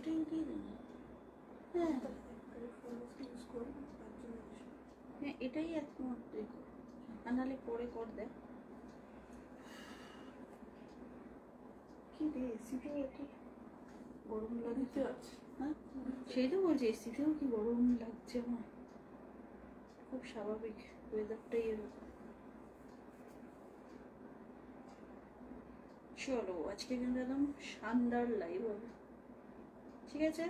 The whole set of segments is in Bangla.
এটাই দিয়ে দেন। হ্যাঁ হ্যাঁ এটাই একমাত্র আর নাহলে পরে কর দেয়। কি রে এসিতেও এত গরম লাগছে। হ্যাঁ সেই তো বলছি এসিতেও কি গরম লাগছে আমার, খুব স্বাভাবিক, ওয়েদারটাই এরকম। চলো আজকে কিন্তু একদম শানদার লাইভ হবে, ঠিক আছে?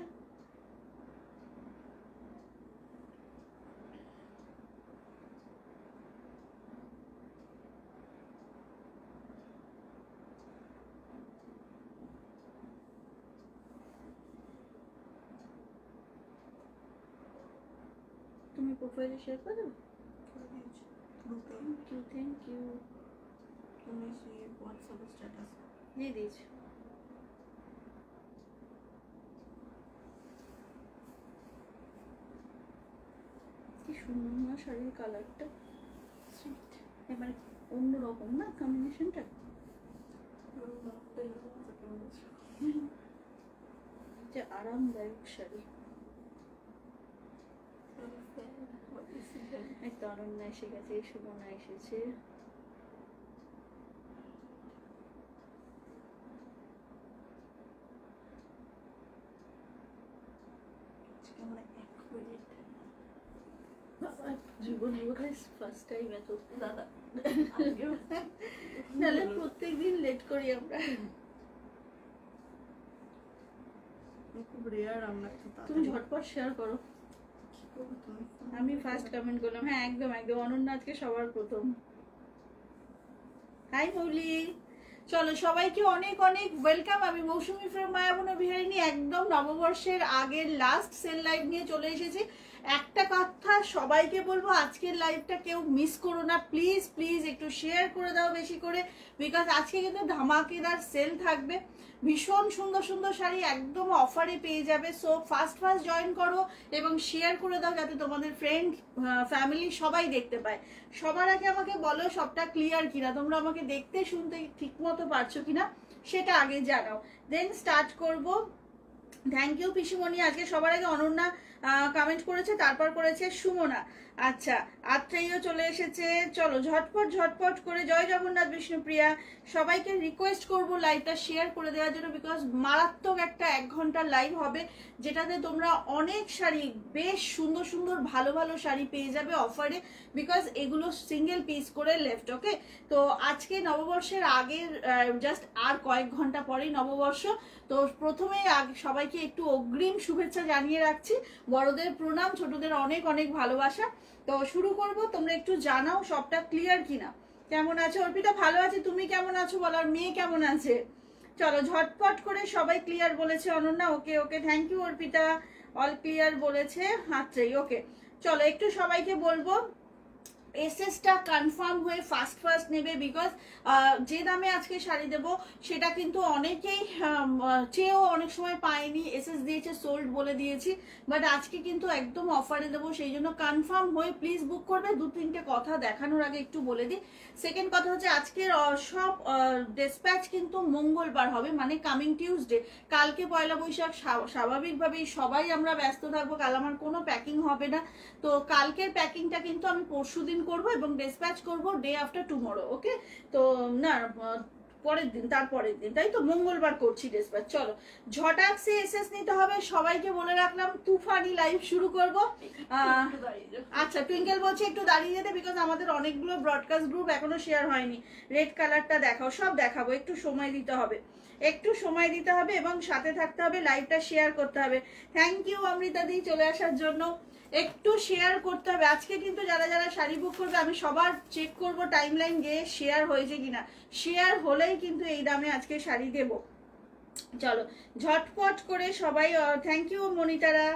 তুমি প্রোফাইলে শেয়ার করে দেবে? Thank you thank you. তুমি সেই হোয়াটসঅ্যাপে স্ট্যাটাস দিয়ে দিয়েছি। কি সুন্দর না শাড়ির কালারটা, এবারে অন্যরকম না কম্বিনেশনটা, যে আরামদায়ক শাড়ি। এই তো অরণ্যা এসে গেছে, সুমনা এসেছে। জীবন ফার্স্ট টাইম এত দাদা, নাহলে প্রত্যেকদিন লেট করি আমরা। খুব রেয়ার আমরা। তুমি ঝটপট শেয়ার করো। আমি ফার্স্ট কমেন্ট করলাম, হ্যাঁ একদম একদম। অনন্যা আজকে সবার প্রথম। হাই মৌলি, চলো সবাইকে অনেক অনেক ওয়েলকাম। আমি মৌসুমী ফ্রম মায়াবন বিহারিণী, একদম নববর্ষের আগের লাস্ট সেল লাইভ নিয়ে চলে এসেছি। একটা কথা সবাইকে বলবো, আজকের লাইভটা কেউ মিস করো না প্লিজ প্লিজ, একটু শেয়ার করে দাও বেশি করে, বিকজ আজকে কিন্তু ধামাকেদার সেল থাকবে। ভীষণ সুন্দর সুন্দর শাড়ি একদম অফারে পেয়ে যাবে। সো ফার্স্ট জয়েন করো এবং শেয়ার করে দাও যাতে তোমাদের ফ্রেন্ড ফ্যামিলি সবাই দেখতে পায়। সবার আগে আমাকে বলো সবটা ক্লিয়ার কিনা, তোমরা আমাকে দেখতে শুনতে ঠিক মতো পারছো কিনা সেটা আগে জানাও, দেন স্টার্ট করব। থ্যাংক ইউ পিসুমণি। আজকে সবার আগে অনন্যা কমেন্ট করেছে, তারপর করেছে সুমনা। আচ্ছা আত্রেয়ও চলে এসেছে। চলো ঝটপট ঝটপট করে, জয় জগন্নাথ বিষ্ণুপ্রিয়া। সবাইকে রিকোয়েস্ট করব লাইভটা শেয়ার করে দেওয়ার জন্য, বিকজ মারাত্মক একটা 1 ঘন্টার লাইভ হবে, যেটাতে তোমরা অনেক শাড়ি, বেশ সুন্দর সুন্দর ভালো ভালো শাড়ি পেয়ে যাবে অফারে, বিকজ এগুলো সিঙ্গেল পিস করে লেফট। ওকে, তো আজকে নববর্ষের আগের জাস্ট আর কয়েক ঘন্টা পরেই নববর্ষ। তো প্রথমে সবাইকে একটু অগ্রিম শুভেচ্ছা জানিয়ে রাখছি, বড়দের প্রণাম, ছোটদের অনেক অনেক ভালোবাসা। তো শুরু করব, তোমরা একটু জানাও সবটা ক্লিয়ার কিনা। কেমন আছো অর্পিতা? ভালো আছে, তুমি কেমন আছো বলো, আর মেয়ে কেমন আছে? চলো ঝটপট করে সবাই ক্লিয়ার বলেছে। Ananya okay okay, thank you Arpita. All clear বলেছে হাতটাই। ওকে চলো একটু সবাইকে বলবো এসএসটা কনফার্ম হয়ে ফার্স্ট নেবে, বিকজ যে দামে আজকে শাড়ি দেবো সেটা কিন্তু অনেকেই চেয়েও অনেক সময় পায়নি, এসএস দিয়েছে সোল্ড বলে দিয়েছি, বাট আজকে কিন্তু একদম অফারে দেবো, সেই জন্য কনফার্ম হয়ে প্লিজ বুক করবে। 2-3টে কথা দেখানোর আগে একটু বলে দিই। সেকেন্ড কথা হচ্ছে আজকের সব ডিসপ্যাচ কিন্তু মঙ্গলবার হবে, মানে কামিং টিউসডে। কালকে পয়লা বৈশাখ, স্বাভাবিকভাবেই সবাই আমরা ব্যস্ত থাকবো, কাল আমার কোনো প্যাকিং হবে না। তো কালকের প্যাকিংটা কিন্তু আমি পরশুদিন করব এবং ডিসপ্যাচ করব ডে আফটার টুমরো। ওকে, তো না পরের দিন, তারপরের দিন, তাই তো মঙ্গলবার করছি ডিসপ্যাচ। চলো ঝটাকসে এসএস নিতে হবে, সবাইকে বলে রাখলাম। তুফানি লাইভ শুরু করব। আচ্ছা টুইঙ্কেল বলছে একটু দাঁড়িয়ে যেতে, বিকজ আমাদের অনেকগুলো ব্রডকাস্ট গ্রুপ এখনো শেয়ার হয়নি। রেড কালারটা দেখাও, সব দেখাবো, একটু সময় দিতে হবে, একটু সময় দিতে হবে এবং সাথে থাকতে হবে, লাইভটা শেয়ার করতে হবে। থ্যাংক ইউ অমৃতা দি চলে আসার জন্য। একটু শেয়ার করতে হবে। আজকে কিন্তু যারা যারা শাড়ি বুক করবে আমি সবার চেক করব টাইমলাইন গিয়ে শেয়ার হয়েছে কিনা, শেয়ার হলেই কিন্তু এই দামে আজকে শাড়ি দেব। চলো ঝটপট করে সবাই। Thank you মনিতারা।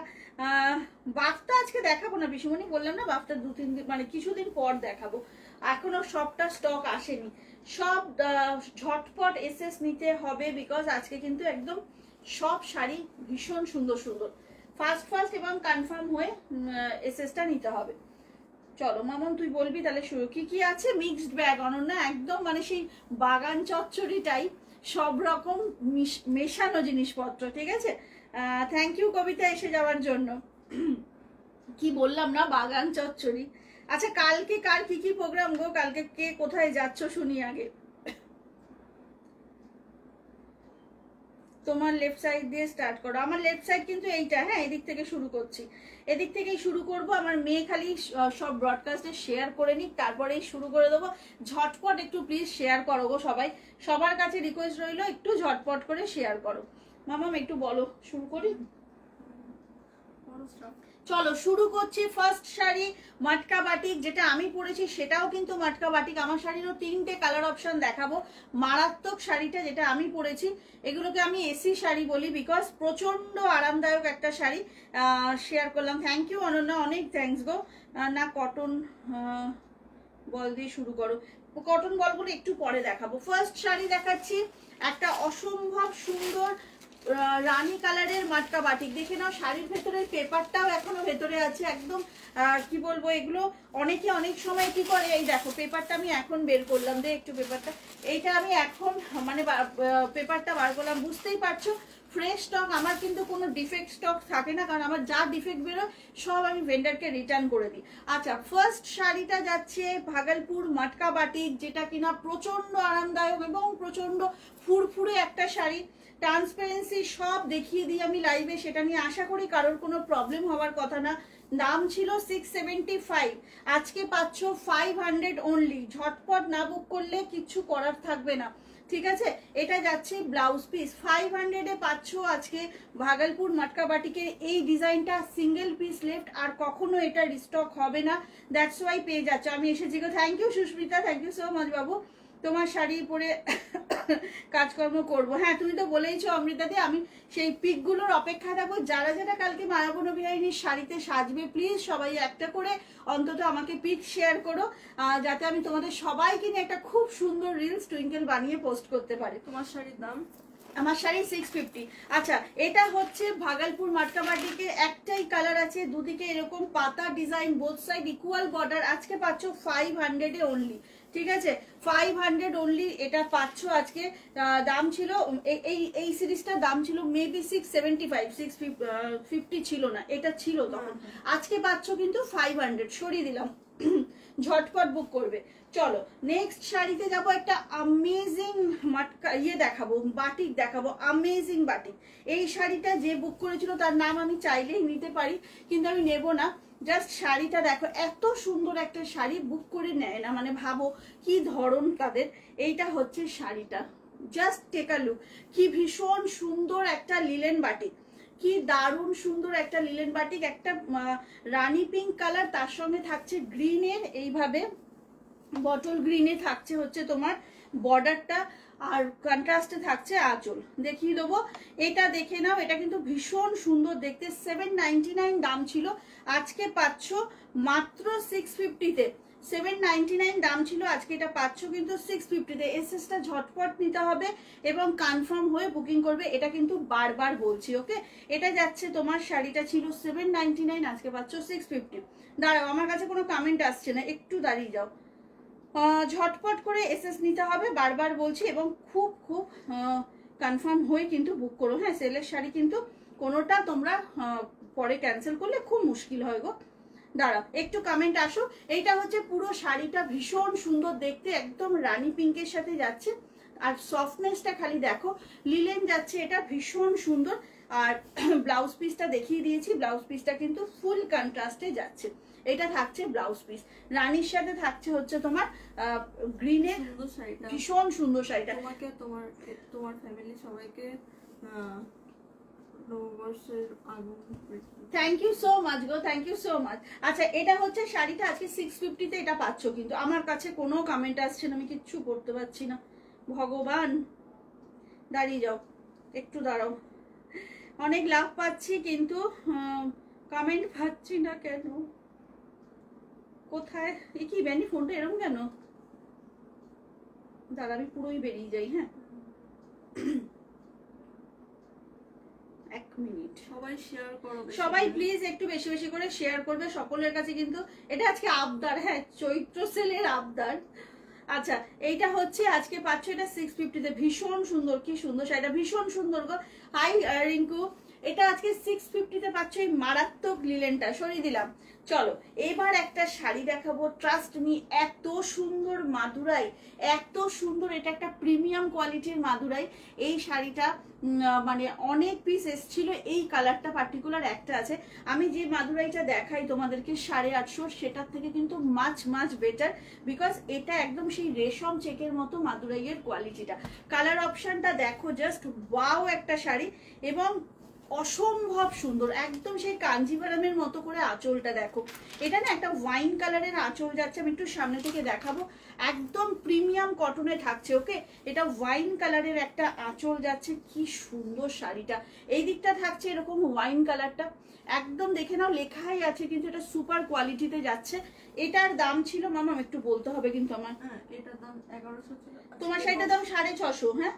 বাফটা আজকে দেখাবো না পিসুমণি, বললাম না বাফটা 2-3 দিন মানে কিছুদিন পর দেখাবো, এখনো সবটা স্টক আসেনি। সব ঝটপট এসএস নিতে হবে, বিকজ আজকে কিন্তু একদম সব শাড়ি ভীষণ সুন্দর সুন্দর। ফার্স্ট এবং কনফার্ম হয়ে এসএসটা নিতে হবে। চলো মামন তুই বলবি তাহলে শুরু। কি কি আছে? মিক্সড ব্যাগ অনন্যা, একদম মানে সেই বাগান চচ্চড়ি টাইপ, সব রকম মেশানো জিনিসপত্র, ঠিক আছে? থ্যাংক ইউ কবিতা এসে যাওয়ার জন্য। কি বললাম না, বাগান চচ্চড়ি। আচ্ছা কালকে কার কি কি প্রোগ্রাম গো, কালকে কে কোথায় যাচ্ছ শুনি আগে। তোমার লেফট সাইড দিয়ে স্টার্ট করো। আমার লেফট সাইড কিন্তু এইটা, হ্যাঁ এদিক থেকে শুরু করছি, এদিক থেকেই শুরু করব। আমার মেয়ে খালি সব ব্রডকাস্টে শেয়ার করে নিক, তারপরেই শুরু করে দেবো। ঝটপট একটু প্লিজ শেয়ার করো গো সবাই, সবার কাছে রিকোয়েস্ট রইলো একটু ঝটপট করে শেয়ার করো। মামাম একটু বলো, শুরু করি। চলো শুরু করছি। ফার্স্ট শাড়ি মাটকা বাটিক, যেটা আমি পরেছি সেটাও কিন্তু মাটকা বাটিক। আমার শাড়িরও 3টে কালার অপশন দেখাবো। মারাত্মক শাড়িটা যেটা আমি পরেছি, এগুলোকে আমি এসি শাড়ি বলি, বিকজ প্রচন্ড আরামদায়ক একটা শাড়ি শেয়ার করলাম। থ্যাংক ইউ অনন্যা, অনেক থ্যাংকস গো। না কটন বল দিয়ে শুরু করো, কটন বলগুলো একটু পরে দেখাবো। ফার্স্ট শাড়ি দেখাচ্ছি একটা অসম্ভব সুন্দর রানী কালারের মাটকা বাটিক। দেখে নাও শাড়ির ভেতরে পেপারটাও এখনো ভেতরে আছে একদম। কি বলবো, এগুলো অনেকে অনেক সময় কি করে, এই দেখো পেপারটা আমি এখন বের করলাম, দে একটু পেপারটা, এইটা আমি এখন মানে পেপারটা বার করলাম। বুঝতেই পারছো ফ্রেশ স্টক, আমার কিন্তু কোনো ডিফেক্ট স্টক থাকে না, কারণ আমার যা ডিফেক্ট বেরোয় সব আমি ভেন্ডারকে রিটার্ন করে দিই। আচ্ছা ফার্স্ট শাড়িটা যাচ্ছে ভাগলপুর মাটকা বাটিক, যেটা কিনা প্রচন্ড আরামদায়ক এবং প্রচন্ড ফুরফুরে একটা শাড়ি। ট্রান্সপারেন্সি সব দেখিয়ে দিই আমি লাইভে, সেটা নিয়ে আশা করি কারোর কোনো প্রবলেম হওয়ার কথা না। দাম ছিল 675, আজকে পাচ্ছ 500 অনলি। ঝটপট না বুক করলে কিচ্ছু করার থাকবে না, ঠিক আছে। এটা যাচ্ছে ব্লাউজ পিস 500-এ পাচ্ছ আজকে ভাগলপুর মাটকা বাটিকের এই ডিজাইনটা। সিঙ্গেল পিস লেফট, আর কখনো এটা রিস্টক হবে না, দ্যাটস ওয়াই পেয়ে যাচ্ছ। আমি এসেছি গো, thank you Susmita, thank you so much বাবু। তোমার শাড়ি পরে কাজকর্ম করব, হ্যাঁ তুমি তো বলেইছো অমৃতাদি, আমি সেই পিকগুলোর অপেক্ষা থাকবো। যারা যারা কালকে মায়াবন বিহারিনীর শাড়িতে সাজবে প্লিজ সবাই একটা করে অন্তত আমাকে পিক শেয়ার করো, যাতে আমি তোমাদের সবাইকে নিয়ে একটা খুব সুন্দর রিলস টুইঙ্কেল বানিয়ে পোস্ট করতে পারি। তোমার শাড়ির দাম? আমার শাড়ি 650। আচ্ছা এটা হচ্ছে ভাগলপুর মাটকা বাটিকের, একটাই কালার আছে, দুদিকে এরকম পাতা design, both side equal border. আজকে পাচ্ছ 500-এ অনলি, ঠিক আছে 500 অনলি এটা পাচ্ছ আজকে। দাম ছিল এই সিরিজটার দাম ছিল মেবি 675, 650 ছিল না, এটা ছিল তখন। আজকে পাচ্ছ কিন্তু 500, সরিয়ে দিলাম। ঝটপট বুক করবে। চলো নেক্সট শাড়িতে যাব, একটা আমেজিং মাটকা দেখাবো, বাটিক দেখাবো, আমেজিং বাটিক। এই শাড়িটা যে বুক করেছিল তার নাম আমি চাইলেই নিতে পারি, কিন্তু আমি নেব না। জাস্ট শাড়িটা দেখো, এত সুন্দর একটা শাড়ি বুক করে নেয় না, মানে ভাবো কি ধরন তাদের। এইটা হচ্ছে শাড়িটা, জাস্ট টেক আ লুক। কি ভীষণ সুন্দর একটা লিলেন বাটিক, কি দারুণ সুন্দর একটা লিলেন বাটিক। একটা রানী পিঙ্ক কালার, তার সঙ্গে থাকছে গ্রিনের, এইভাবে বটল গ্রিনে থাকছে হচ্ছে তোমার বর্ডারটা, আর কন্ট্রাস্টে থাকছে আঁচল। দেখিয়ে দেবো, এটা দেখে নাও, এটা কিন্তু ভীষণ সুন্দর দেখতে। 799 দাম ছিল, আজকে পাচ্ছ মাত্র 650-তে। 799 দাম ছিল, আজকে এটা পাচ্ছ কিন্তু 650-তে। এসএসটা ঝটপট নিতে হবে এবং কনফার্ম হয়ে বুকিং করবে, এটা কিন্তু বারবার বলছি, ওকে। এটা যাচ্ছে তোমার, শাড়িটা ছিল 799, আজকে পাচ্ছ 650। দাঁড়াও, আমার কাছে কোনো কমেন্ট আসছে না, একটু দাঁড়িয়ে যাও। ঝটপট করে এসএস নিতে হবে, বারবার বলছি, এবং খুব খুব কনফার্ম হয়ে কিন্তু বুক করো, হ্যাঁ। সেলের শাড়ি কিন্তু কোনোটা তোমরা পরে ক্যান্সেল করলে খুব মুশকিল হয় গো। দাঁড়াও একটু কমেন্ট আসো। এইটা হচ্ছে পুরো শাড়িটা ভীষণ সুন্দর দেখতে, একদম রানী পিঙ্কের সাথে যাচ্ছে, আর সফটনেসটা খালি দেখো, লিলেন যাচ্ছে, এটা ভীষণ সুন্দর। আর ব্লাউজ পিসটা দেখিয়ে দিয়েছি, ব্লাউজ পিসটা কিন্তু ফুল কন্ট্রাস্টে যাচ্ছে। এটা থাকছে ব্লাউজ পিস, রানীর সাথে থাকছে হচ্ছে তোমার গ্রিনের, ভীষণ সুন্দর শাড়িটা। তোমাকে তোমার ফ্যামিলি সবাইকে নববর্ষের আগমন। থ্যাংক ইউ সো মাচ গো, থ্যাংক ইউ সো মাচ। আচ্ছা এটা হচ্ছে শাড়িটা, আজকে 650-তে এটা পাচ্ছ কিন্তু। আমার কাছে কোনো কমেন্ট আসছে না, আমি কিচ্ছু করতে পারছি না, ভগবান। দাঁড়িয়ে যাও, একটু দাঁড়াও, অনেক লাভ পাচ্ছি কিন্তু কমেন্ট পাচ্ছি না কেন, কোথায়? এ কি ব্যানি ফোনটা এরকম কেন? দাঁড়া আমি পুরোই বেরিয়ে যাই, হ্যাঁ এক মিনিট। সবাই শেয়ার করো, সবাই প্লিজ একটু বেশি বেশি করে শেয়ার করবে সকলের কাছে কিন্তু। এটা আজকে আবদার, হ্যাঁ চৈত্র সেলের আবদার। আচ্ছা এইটা হচ্ছে আজকে পাচ্ছ এটা 650-তে, ভীষণ সুন্দর, কি সুন্দর শাড়িটা, ভীষণ সুন্দর গো। হাই রিঙ্কু, এটা আজকে 650-তে পাচ্ছ এই মারাত্মক লিলেনটা, সরিয়ে দিলাম। চলো এবার একটা শাড়ি দেখাবো, ট্রাস্ট মি, এত সুন্দর মাদুরাই, এত সুন্দর, এটা একটা প্রিমিয়াম কোয়ালিটির মাদুরাই। এই শাড়িটা মানে অনেক পিস এসছিল, এই কালারটা পার্টিকুলার একটা আছে। আমি যে মাদুরাইটা দেখাই তোমাদেরকে 850, সেটার থেকে কিন্তু মাছ বেটার, বিকজ এটা একদম সেই রেশম চেকের মতো মাদুরাইয়ের কোয়ালিটিটা। কালার অপশনটা দেখো, জাস্ট ওয়াও একটা শাড়ি, এবং অসম্ভব সুন্দর, একদম সেই কাঞ্জিভারামের মতো করে আঁচলটা দেখো। এটা না একটা ওয়াইন কালারের আঁচল যাচ্ছে, আমি একটু সামনে থেকে দেখাবো, একদম প্রিমিয়াম কটনে থাকছে। ওকে, এটা ওয়াইন কালারের একটা আঁচল যাচ্ছে, কি সুন্দর শাড়িটা। এই দিকটা থাকছে এরকম ওয়াইন কালারটা, একদম দেখে নাও, লেখাই আছে কিন্তু এটা সুপার কোয়ালিটিতে যাচ্ছে। এটার দাম ছিল মামা একটু বলতে হবে কিন্তু আমার, এটার দাম 1100 ছিল, তোমার শাড়িটার দাম 650, হ্যাঁ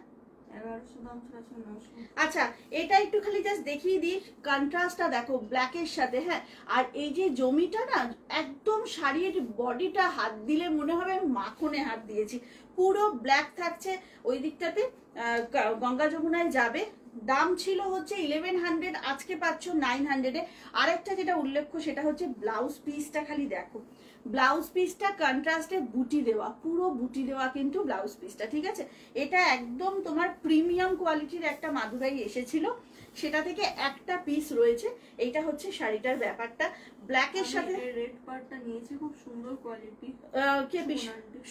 1100 দাম ছিল 900। আচ্ছা, এটা একটু খালি জাস্ট দেখিয়ে দিই, কন্ট্রাস্টটা দেখো ব্ল্যাকের সাথে, হ্যাঁ। আর এই যে জমিটা না, একদম শাড়ির বডিটা হাত দিলে মনে হবে মাখনে হাত দিয়েছি, পুরো ব্ল্যাক থাকছে। ওই দিকটাতে গঙ্গা যমুনায় যাবে, দাম ছিল হচ্ছে 1100, আজকে পাচ্ছ 900-এ। আরেকটা যেটা উল্লেখ্য সেটা হচ্ছে ব্লাউজ পিসটা, খালি দেখো ব্লাউজ পিসটা কন্ট্রাস্টে বুটি দেওয়া, পুরো বুটি দেওয়া কিন্তু ব্লাউজ পিসটা, ঠিক আছে। এটা একদম তোমার প্রিমিয়াম কোয়ালিটির একটা মাদুরাই এসেছিল, সেটা থেকে একটা পিস রয়েছে। এইটা হচ্ছে শাড়িটার ব্যাপারটা, ব্ল্যাকের সাথে রেড পার্টটা নিয়েছি, খুব সুন্দর কোয়ালিটি।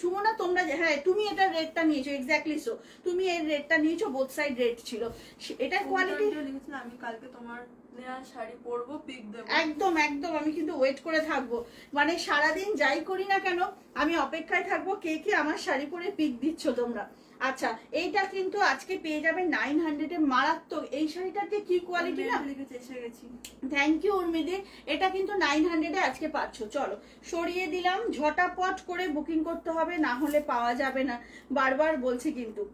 সুমনা তোমরা, হ্যাঁ তুমি এটা রেডটা নিয়েছো, এক্স্যাক্টলি সো, তুমি এর রেডটা নিয়েছো, বোথ সাইড রেড ছিল। এটার কোয়ালিটি আমি কালকে তোমার শাড়ি পরবো, পিক দেবো। একদম একদম, আমি কিন্তু ওয়েট করে থাকবো, মানে সারাদিন যাই করি না কেন আমি অপেক্ষায় থাকবো কে কে আমার শাড়ি পরে পিক দিচ্ছ তোমরা। আচ্ছা, এইটা কিন্তু আজকে পেয়ে যাবে 900-এ, মারাত্মক। এই শাড়িটাতে কি কোয়ালিটি না, এসে গেছি, থ্যাংক ইউ উর্মিদি। এটা কিন্তু 900-এ আজকে পাচ্ছ। চলো সরিয়ে দিলাম, ঝটাপট করে বুকিং করতে হবে, না হলে পাওয়া যাবে না, বারবার বলছি কিন্তু।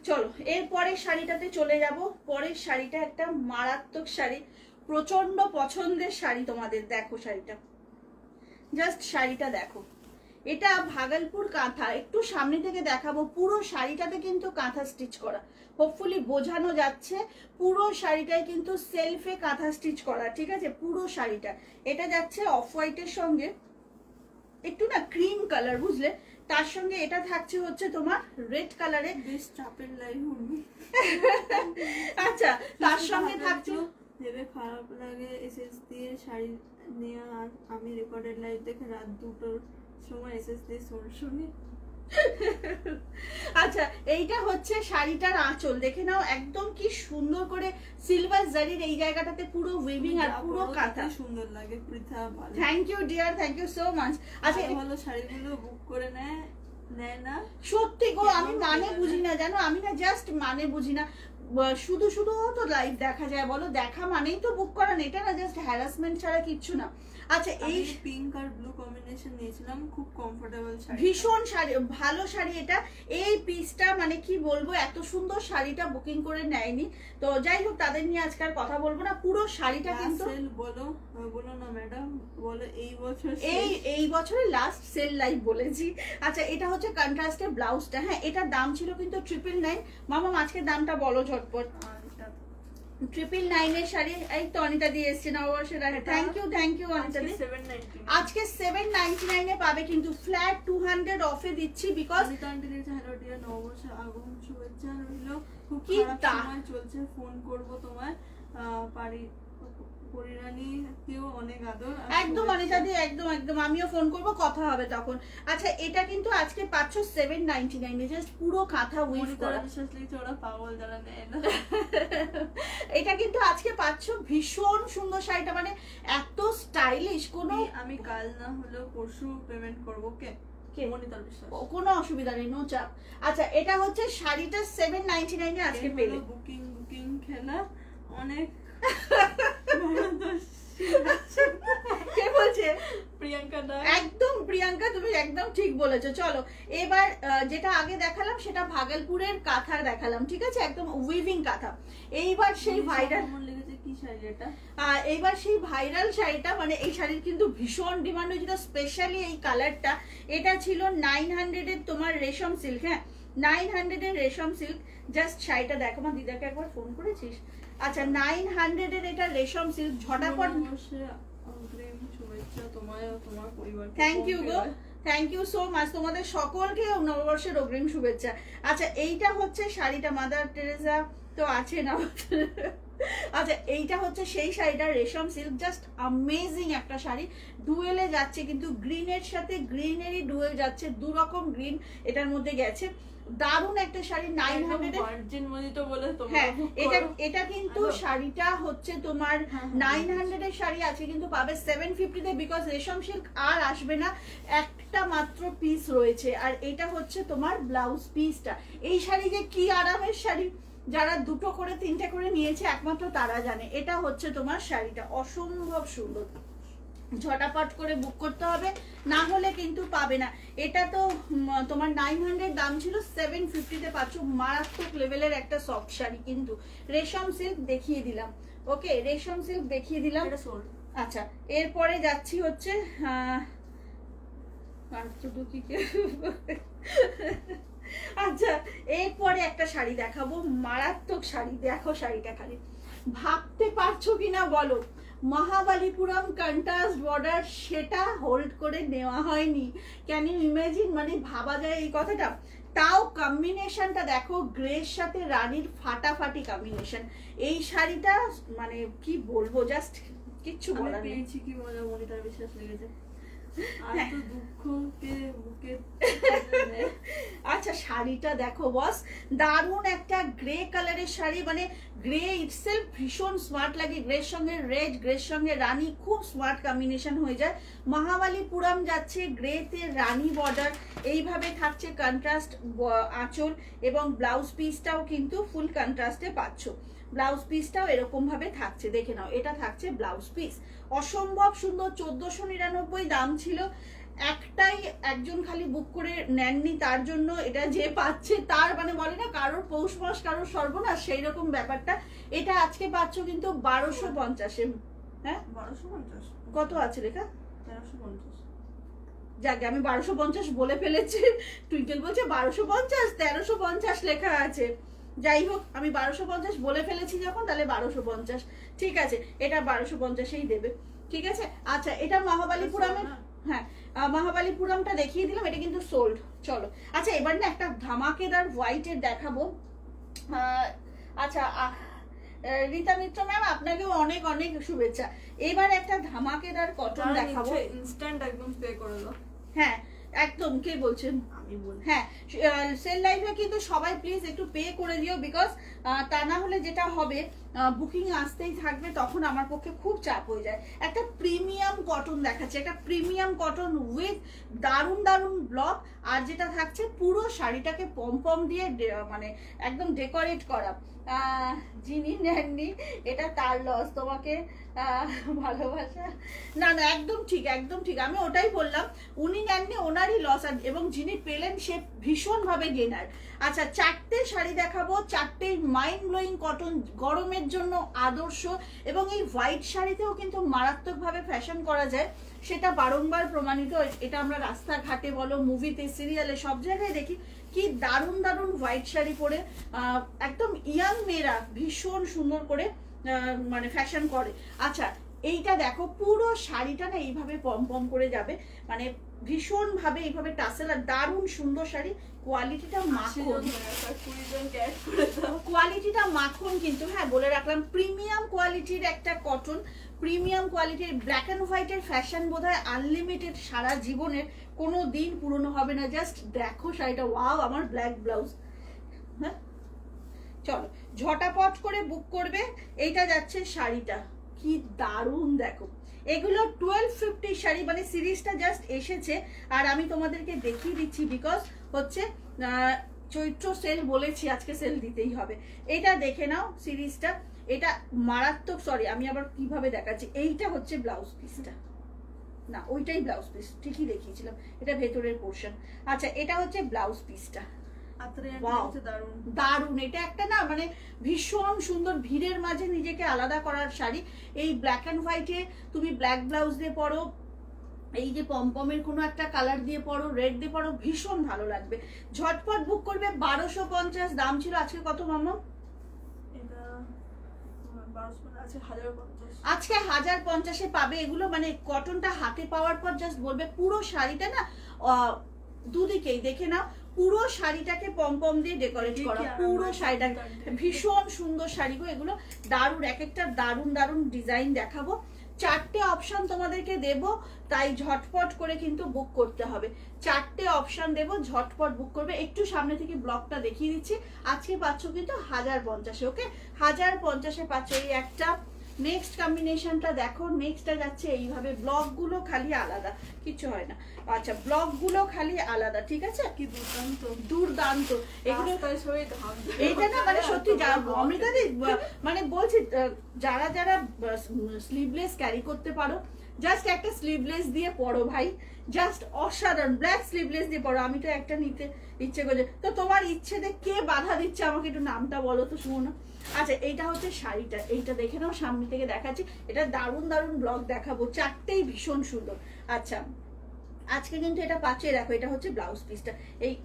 চলো এর পরের শাড়িটাতে চলে যাব। পরের শাড়িটা একটা মারাত্মক শাড়ি, প্রচন্ড পছন্দের শাড়ি তোমাদের। দেখো শাড়িটা, জাস্ট শাড়িটা দেখো, এটা ভাগলপুর কাঁথা, একটু সামনে থেকে দেখাবো। পুরো শাড়িটাতে কিন্তু কাঁথা স্টিচ করা, হোপফুলি বোঝানো যাচ্ছে। পুরো শাড়িটাই কিন্তু সেলফে কাঁথা স্টিচ করা, ঠিক আছে, পুরো শাড়িটা। এটা যাচ্ছে অফ হোয়াইটের সঙ্গে একটু না ক্রিম কালার, বুঝলে, তার সঙ্গে এটা থাকছে হচ্ছে তোমার রেড কালারে, বেশ চাপের লাইফ। আচ্ছা, তার সঙ্গে থাকছে, ভেবে খারাপ লাগে এসএস দিয়ে শাড়ি নিয়ে, আর আমি রেকর্ডেড লাইভ দেখে রাত 2টোর সময় এসএস দিয়ে শুনি। আচ্ছা, এইটা হচ্ছে শাড়িটার আঁচল, দেখে নাও একদম কি সুন্দর করে সিলভার জারির এই জায়গাটাতে পুরো উইভিং আর পুরো কাঁথা, সুন্দর লাগে। পৃথা ভালো, thank you dear, thank you so much. আচ্ছা, ভালো শাড়িগুলো বুক করে নেয় না, সত্যি গো, আমি মানে বুঝি না জানো, আমি না জাস্ট মানে বুঝি না, শুধু শুধু তো লাইভ দেখা যায় বলো, দেখা মানেই তো বুক করা, এটা না জাস্ট হ্যারাসমেন্ট ছাড়া কিচ্ছু না। আচ্ছা, এই পিঙ্ক আর ব্লু কম্বিনেশন নিয়েছিলাম, খুব কমফোর্টেবল শাড়ি, ভীষণ শাড়ি, ভালো শাড়ি এটা। এই পিসটা মানে কি বলবো, এত সুন্দর শাড়িটা বুকিং করে নেয়নি, তো যাই হোক তাদের নিয়ে আজকাল কথা বলবো না। পুরো শাড়িটা কিন্তু বলো না ম্যাডাম, বলো এই বছরের লাস্ট সেল লাইভ বলেছি। আচ্ছা, এটা হচ্ছে কন্ট্রাস্টের ব্লাউজটা, হ্যাঁ এটার দাম ছিল কিন্তু 999। মামা আজকের দামটা বলো ঝটপট। 999 এর শাড়ি, এই তো অনিতা দিয়ে এসছে নববর্ষের আগে, থ্যাংক ইউ অনিতা দি। আজকে 799 এ পাবে, কিন্তু ফ্ল্যাট 200 অফে দিচ্ছি, বিকজ হ্যালো ডিয়ার, নববর্ষের আগমন শুভেচ্ছা রইলো। খুব কি খারাপ সময় চলছে, ফোন করব তোমায়, পরিরানীকেও অনেক আদর। একদম অনিতা দি, একদম একদম, আমিও ফোন করব, কথা হবে তখন। আচ্ছা, এটা কিন্তু আজকে পাচ্ছ 799 এ, জাস্ট পুরো কাঁথা উইভ করা। বিশ্বাস লিখছে ওরা পাগল, যারা নেয় না। এটা কিন্তু আজকে পাচ্ছ, ভীষণ সুন্দর শাড়িটা, মানে এত স্টাইলিশ। আমি কাল না হলেও পরশু পেমেন্ট করবো, কোনো অসুবিধা নেই, নো চাপ। আচ্ছা, এটা হচ্ছে শাড়িটা 799 এ আজকে পেলে। বুকিং খেলা অনেক। কে বলছে? প্রিয়াঙ্কা দা। একদম প্রিয়াঙ্কা, তুমি একদম ঠিক বলেছো। চলো এবার যেটা আগে দেখালাম সেটা ভাগলপুরের কাঁথা দেখালাম, ঠিক আছে, একদম উইভিং কাঁথা। এইবার সেই ভাইরাল, কি শাড়ি এটা? এইবার সেই ভাইরাল শাড়িটা, মানে এই শাড়ির কিন্তু ভীষণ ডিমান্ড হয়েছিল, স্পেশালি এই কালারটা। এটা ছিল 900 এর তোমার রেশম সিল্ক, হ্যাঁ 900 এর রেশম সিল্ক। জাস্ট শাড়িটা দেখো, মা দিদাকে একবার ফোন করেছিস? আচ্ছা 900 এর এটা রেশম সিল্ক, ঝটাপট। শুভেচ্ছা তোমায় ও তোমার পরিবারকে। থ্যাংক ইউ গো, থ্যাংক ইউ সো মাচ, তোমাদের সকলকে নববর্ষের অগ্রিম শুভেচ্ছা। আচ্ছা এইটা হচ্ছে শাড়িটা, মাদার টেরেসা তো আছে না। আচ্ছা এইটা হচ্ছে সেই শাড়িটা, রেশম সিল্ক, জাস্ট অ্যামেজিং একটা শাড়ি। ডুয়েলে যাচ্ছে কিন্তু গ্রিনের সাথে, গ্রিনেরই ডুয়েল যাচ্ছে, দু রকম গ্রিন এটার মধ্যে গেছে। দারুণ একটা শাড়ি 900 ভার্জিন মজিটো বলে তোমরা। হ্যাঁ এটা কিন্তু শাড়িটা হচ্ছে তোমার 900 এর শাড়ি আছে কিন্তু পাবে 750 তে, বিকজ রেশম সিল্ক আর আসবে না, একটা মাত্র পিস রয়েছে। আর এটা হচ্ছে তোমার ব্লাউজ পিসটা। এই শাড়ি যে কি আরামের শাড়ি, যারা দুটো করে তিনটে করে নিয়েছে একমাত্র তারা জানে। এটা হচ্ছে তোমার শাড়িটা, অসম্ভব সুন্দর, ঝটাপট করে বুক করতে হবে, না হলে কিন্তু পাবে না। এটা তো তোমার 900 দাম ছিল, 750 তে পাচ্ছ। মারাত্মক লেভেলের একটা সফট শাড়ি কিন্তু, রেশম সিল্ক দেখিয়ে দিলাম। ওকে রেশম সিল্ক দেখিয়ে দিলাম। আচ্ছা এরপরে যাচ্ছি হচ্ছে আচ্ছা এরপরে একটা শাড়ি দেখাবো, মারাত্মক শাড়ি। দেখো শাড়িটা খালি ভাবতে পারছো কিনা বলো, মহাবালিপুরম কন্ট্রাস্ট বর্ডার, সেটা হোল্ড করে নেওয়া হয়নি। ক্যান ইউ ইমাজিন, মানে ভাবা যায় এই কথাটা? তাও কম্বিনেশনটা দেখো, গ্রের সাথে রানীর ফাটাফাটি কম্বিনেশন। এই শাড়িটা মানে কি বলবো, জাস্ট কিচ্ছু বলার নেই। কি মজা, মনিটার বিশ্বাস লেগেছে। আচ্ছা শাড়িটা দেখো বস, দারুণ একটা গ্রে কালারের শাড়ি, মানে গ্রে ইটসেলফ ভীষণ স্মার্ট লাগে, গ্রের সঙ্গে রেড, গ্রের সঙ্গে রানী, খুব স্মার্ট কম্বিনেশন হয়ে যায়। মহাবালিপুরম যাচ্ছে গ্রেতে রানী বর্ডার, এইভাবে থাকছে কন্ট্রাস্ট আঁচল, এবং ব্লাউজ পিসটাও কিন্তু ফুল কন্ট্রাস্টে পাচ্ছ। ব্লাউজ পিসটাও এরকম ভাবে থাকছে, দেখে নাও, এটা থাকছে ব্লাউজ পিস। অসম্ভব সুন্দর, 1499 দাম ছিল। একটাই একজন খালি বুক করে নেননি, তার জন্য এটা যে পাচ্ছে তার মানে বলে না কারোর পৌষ মাস কারোর সর্বনাশ, সেই রকম ব্যাপারটা। এটা আজকে পাচ্ছ কিন্তু 1250-এ। হ্যাঁ 1250 কত আছে লেখা? 1350। যাকে আমি 1250 বলে ফেলেছি, টুইঙ্কেল বলছে 1250, 1350 লেখা আছে। যাই হোক আমি 1250 বলে ফেলেছি যখন, তাহলে 1250 ঠিক আছে, এটা 1250-এই দেবে, ঠিক আছে। আচ্ছা এটা মহাবালিপুরমের, হ্যাঁ মহাবালিপুরমটা দেখিয়ে দিলাম, এটা কিন্তু সোল্ড। চলো আচ্ছা এবার না একটা ধামাকেদার হোয়াইটের দেখাবো। আচ্ছা রীতা মিত্র ম্যাম আপনাকেও অনেক অনেক শুভেচ্ছা। এবার একটা ধামাকেদার কটন দেখাবো, ইনস্ট্যান্ট একদম পে করে দাও। হ্যাঁ একদম, কে বলছেন? আমি বলি। হ্যাঁ সেল লাইভে কিন্তু সবাই প্লিজ একটু পে করে দিও, বিকজ তা না হলে যেটা হবে বুকিং আসতেই থাকবে, তখন আমার পক্ষে খুব চাপ হয়ে যায়। একটা প্রিমিয়াম কটন দেখাচ্ছে, একটা প্রিমিয়াম কটন উইথ দারুণ দারুণ ব্লক, আর যেটা থাকছে পুরো শাড়িটাকে পম দিয়ে মানে একদম ডেকোরেট করা। যিনি নেননি এটা তার লস, তোমাকে ভালোবাসা। না না একদম ঠিক, একদম ঠিক, আমি ওটাই বললাম, উনি নেননি ওনারই লস, এবং যিনি পেলেন সে ভীষণভাবে গেনার। আচ্ছা চারটে শাড়ি দেখাবো, চারটেই মাইন্ড ব্লোয়িং কটন, গরমের জন্য আদর্শ, এবং এই হোয়াইট শাড়িতেও কিন্তু মারাত্মকভাবে ফ্যাশন করা যায়, সেটা বারংবার প্রমাণিত। এটা আমরা রাস্তাঘাটে বলো, মুভিতে, সিরিয়ালে, সব জায়গায় দেখি কি দারুণ দারুণ হোয়াইট শাড়ি পরে একদম ইয়াং মেয়েরা ভীষণ সুন্দর করে মানে ফ্যাশন করে। আচ্ছা এইটা দেখো, পুরো শাড়িটা না এইভাবে পম করে যাবে, মানে ভীষণ ভাবে এইভাবে টাসেল, আর দারুণ সুন্দর শাড়ি, কোয়ালিটিটা মাখন, কোয়ালিটিটা মাখন কিন্তু, হ্যাঁ বলে রাখলাম প্রিমিয়াম কোয়ালিটির একটা কটন, প্রিমিয়াম কোয়ালিটির ব্ল্যাক অ্যান্ড হোয়াইটের ফ্যাশন বোধহয় আনলিমিটেড, সারা জীবনের কোনো দিন পুরনো হবে না। জাস্ট দেখো শাড়িটা, ওয়াও, আমার ব্ল্যাক ব্লাউজ। হ্যাঁ চলো ঝটাপট করে বুক করবে। এইটা যাচ্ছে শাড়িটা, কি দারুণ দেখো, এগুলো 1250 শাড়ি, মানে সিরিজটা জাস্ট এসেছে, আর আমি তোমাদেরকে দেখিয়ে দিচ্ছি বিকজ হচ্ছে চৈত্র সেল বলেছি, আজকে সেল দিতেই হবে। এটা দেখে নাও সিরিজটা, এটা মারাত্মক। সরি আমি আবার কিভাবে দেখাচ্ছি, এইটা হচ্ছে ব্লাউজ পিসটা, না ওইটাই ব্লাউজ পিস, ঠিকই দেখিয়েছিলাম, এটা ভেতরের পোর্শন। আচ্ছা এটা হচ্ছে ব্লাউজ পিসটা, দারুণ। এটা একটা না মানে ভীষণ সুন্দর, ভিড়ের মাঝে নিজেকে আলাদা করার শাড়ি। এই ব্ল্যাক অ্যান্ড হোয়াইটে তুমি ব্ল্যাক ব্লাউজ দিয়ে পরো, এই যে পমপমের কোনো একটা কালার দিয়ে পরো, রেড দিয়ে পরো, ভীষণ ভালো লাগবে। ঝটপট বুক করবে, 1250 দাম ছিল, আজকে কত মাম্মা? এটা আছে 1050। আজকে 1050-এ পাবে এগুলো। মানে কটনটা হাতে পাওয়ার পর জাস্ট বলবে পুরো শাড়িটা না দুদিকেই দেখে নাও, পুরো শাড়িটাকে পমপম দিয়ে ডেকোরেট করা, পুরো শাড়িটা ভীষণ সুন্দর শাড়ি গো এগুলো। দারুণ, এক একটা দারুণ দারুণ ডিজাইন দেখাবো। 4টে অপশন তোমাদেরকে দেব, তাই ঝটপট করে কিন্তু বুক করতে হবে। 4টে অপশন দেব, ঝটপট বুক করবে। একটু সামনে থেকে ব্লকটা দেখিয়ে দিচ্ছি। আজকে পাচ্ছ কিন্তু 1050-এ, ওকে 1050-এ পাচ্ছ এই একটা। নেক্সট কম্বিনেশনটা দেখো, নেক্সটটা যাচ্ছে এইভাবে, ব্লকগুলো খালি আলাদা, কিছু হয় না। আচ্ছা, ব্লকগুলো খালি আলাদা, ঠিক আছে। কি দুর্দান্ত দুর্দান্ত এগুলো। এইটা না মানে সত্যি অমৃতাদি মানে বলছি, যারা যারা স্লিভলেস ক্যারি করতে পারো, জাস্ট একটা স্লিভলেস দিয়ে পরো ভাই, জাস্ট অসাধারণ। ব্ল্যাক স্লিভলেস দিয়ে পরো। আমি তো একটা নিতে ইচ্ছে করছে, তো তোমার ইচ্ছেতে কে বাধা দিচ্ছে আমাকে একটু নামটা বলো তো শুনো। আচ্ছা, এইটা হচ্ছে শাড়িটা, এইটা দেখে নাও, সামনে থেকে দেখাচ্ছি। এটা দারুণ দারুণ ব্লক দেখাবো, 4টেই ভীষণ সুন্দর। আচ্ছা, আজকে কিন্তু এটা পাচ্ছে, দেখো এটা হচ্ছে ব্লাউজ পিসটা।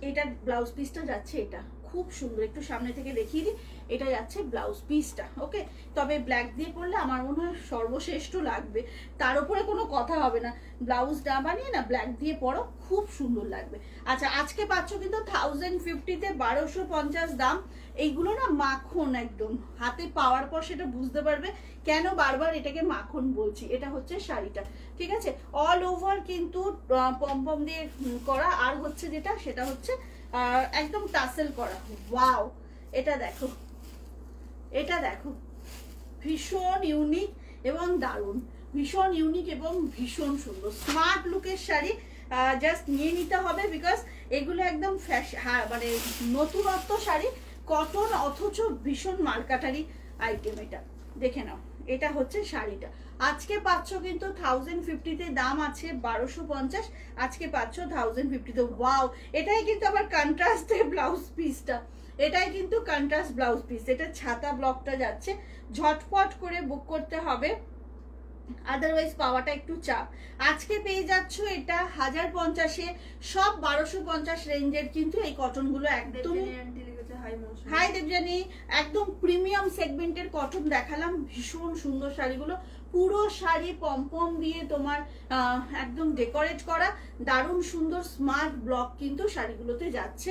এইটা ব্লাউজ পিসটা যাচ্ছে, এটা খুব সুন্দর। একটু সামনে থেকে দেখিয়ে দিই, এটা যাচ্ছে ব্লাউজ পিসটা, ওকে। তবে ব্ল্যাক দিয়ে পরলে আমার মনে হয় সর্বশ্রেষ্ঠ লাগবে, তার উপরে কোনো কথা হবে না। ব্লাউজটা বানিয়ে না ব্ল্যাক দিয়ে পরো, খুব সুন্দর লাগবে। আচ্ছা, আজকে পাচ্ছ কিন্তু 1050-তে 1250 দাম। এইগুলো না মাখন, একদম হাতে পাওয়ার পর সেটা বুঝতে পারবে কেন বারবার এটাকে মাখন বলছি। এটা হচ্ছে শাড়িটা, ঠিক আছে। অল ওভার কিন্তু পমপম দিয়ে করা, আর হচ্ছে যেটা সেটা হচ্ছে একদম টাসেল করা। ওয়াও, এটা দেখো, এটা দেখো, ভীষণ ইউনিক এবং দারুণ, ভীষণ ইউনিক এবং ভীষণ সুন্দর স্মার্ট লুকের শাড়ি। জাস্ট নিয়ে নিতে হবে, বিকজ এগুলো একদম মানে নতুনত্ব শাড়ি, কটন, অথচ ভীষণ মার্কাটারি আইটেম। এটা দেখে নাও, এটা হচ্ছে শাড়িটা। আজকে পাচ্ছ কিন্তু 1050-তে, দাম আছে 1250, আজকে পাচ্ছ 1050-তে। ওয়াও, এটাই কিন্তু আবার কন্ট্রাস্টে ব্লাউজ পিসটা, এটাই কিন্তু কন্ট্রাস্ট ব্লাউজ পিস। এটা ছাতা ব্লকটা যাচ্ছে, ঝটপট করে বুক করতে হবে, আদারওয়াইজ পাওয়াটা একটু চাপ। আজকে পেয়ে যাচ্ছ এটা 1050-এ, সব 1250 রেঞ্জের কিন্তু এই কটনগুলো একদম হাই দেবজানি, একদম প্রিমিয়াম সেগমেন্টের কটন দেখালাম। ভীষণ সুন্দর শাড়িগুলো, পুরো শাড়ি পমপম দিয়ে তোমার একদম ডেকোরেট করা, দারুণ সুন্দর স্মার্ট ব্লক কিন্তু শাড়িগুলোতে যাচ্ছে।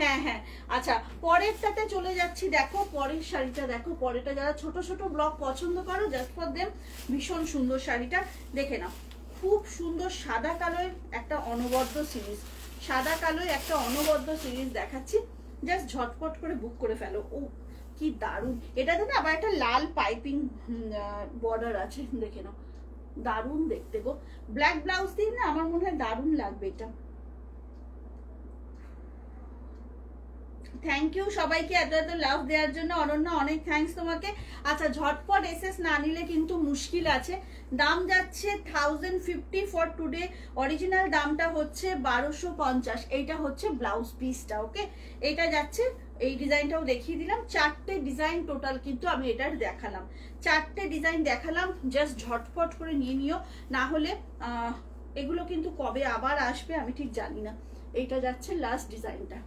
হ্যাঁ হ্যাঁ। আচ্ছা, পরেরটাতে চলে যাচ্ছি। দেখো পরের শাড়িটা দেখো, পরেরটা যারা ছোট ছোট ব্লক পছন্দ করো, জাস্ট ফর দেম, ভীষণ সুন্দর শাড়িটা দেখে নাও। খুব সুন্দর সাদা কালোর একটা অনবদ্য সিরিজ, সাদা কালোয় একটা অনবদ্য সিরিজ দেখাচ্ছি, জাস্ট ঝটপট করে বুক করে ফেলো। ও কি দারুণ, এটাতে না আবার একটা লাল পাইপিং বর্ডার আছে, দেখে নাও, দারুণ দেখতে গো। ব্ল্যাক ব্লাউজ দিয়ে না আমার মনে হয় দারুণ লাগবে এটা। থ্যাংক ইউ সবাইকে এত এত লাভ দেওয়ার জন্য, অনন্যা অনেক থ্যাঙ্কস তোমাকে। আচ্ছা, ঝটপট এসএস না নিলে কিন্তু মুশকিল আছে। দাম যাচ্ছে 1050 ফর টুডে, অরিজিনাল দামটা হচ্ছে 1250। এইটা হচ্ছে ব্লাউজ পিসটা, ওকে। এইটা যাচ্ছে, এই ডিজাইনটাও দেখিয়ে দিলাম। 4টে ডিজাইন টোটাল কিন্তু আমি এটার দেখালাম, 4টে ডিজাইন দেখালাম, জাস্ট ঝটপট করে নিয়ে নিও, না হলে এগুলো কিন্তু কবে আবার আসবে আমি ঠিক জানি না। এইটা যাচ্ছে লাস্ট ডিজাইনটা।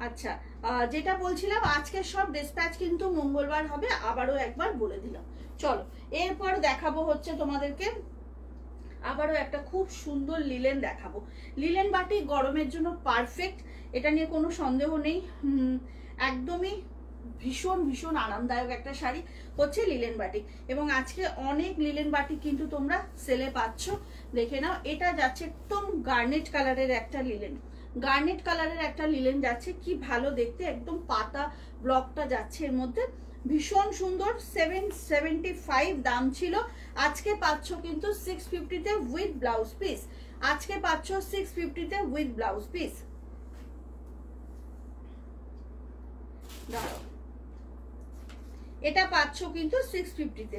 আচ্ছা, যেটা বলছিলাম, আজকে সব ডিসপ্যাচ কিন্তু মঙ্গলবার হবে, আবারও একবার বলে দিলাম। চলো, এরপর দেখাবো হচ্ছে তোমাদেরকে আবারও একটা খুব সুন্দর লিলেন দেখাবো। লিলেন বাটি গরমের জন্য পারফেক্ট, এটা নিয়ে কোনো সন্দেহ নেই। একদমই ভীষণ ভীষণ আরামদায়ক একটা শাড়ি হচ্ছে লিলেন বাটি, এবং আজকে অনেক লিলেন বাটি কিন্তু তোমরা সেলে পাচ্ছ, দেখে নাও। এটা যাচ্ছে একদম গার্নেট কালারের একটা লিলেন, গার্নেট কালারের একটা লিলেন যাচ্ছে, কি ভালো দেখতে, একদম পাতা ব্লকটা যাচ্ছে এর মধ্যে, ভীষণ সুন্দর। 775 দাম ছিল, আজকে পাচ্ছ কিন্তু 650-তে উইথ ব্লাউজ পিস। আজকে পাচ্ছ 650-তে উইথ ব্লাউজ পিস। দাঁড়াও, এটা পাচ্ছ কিন্তু 650-তে,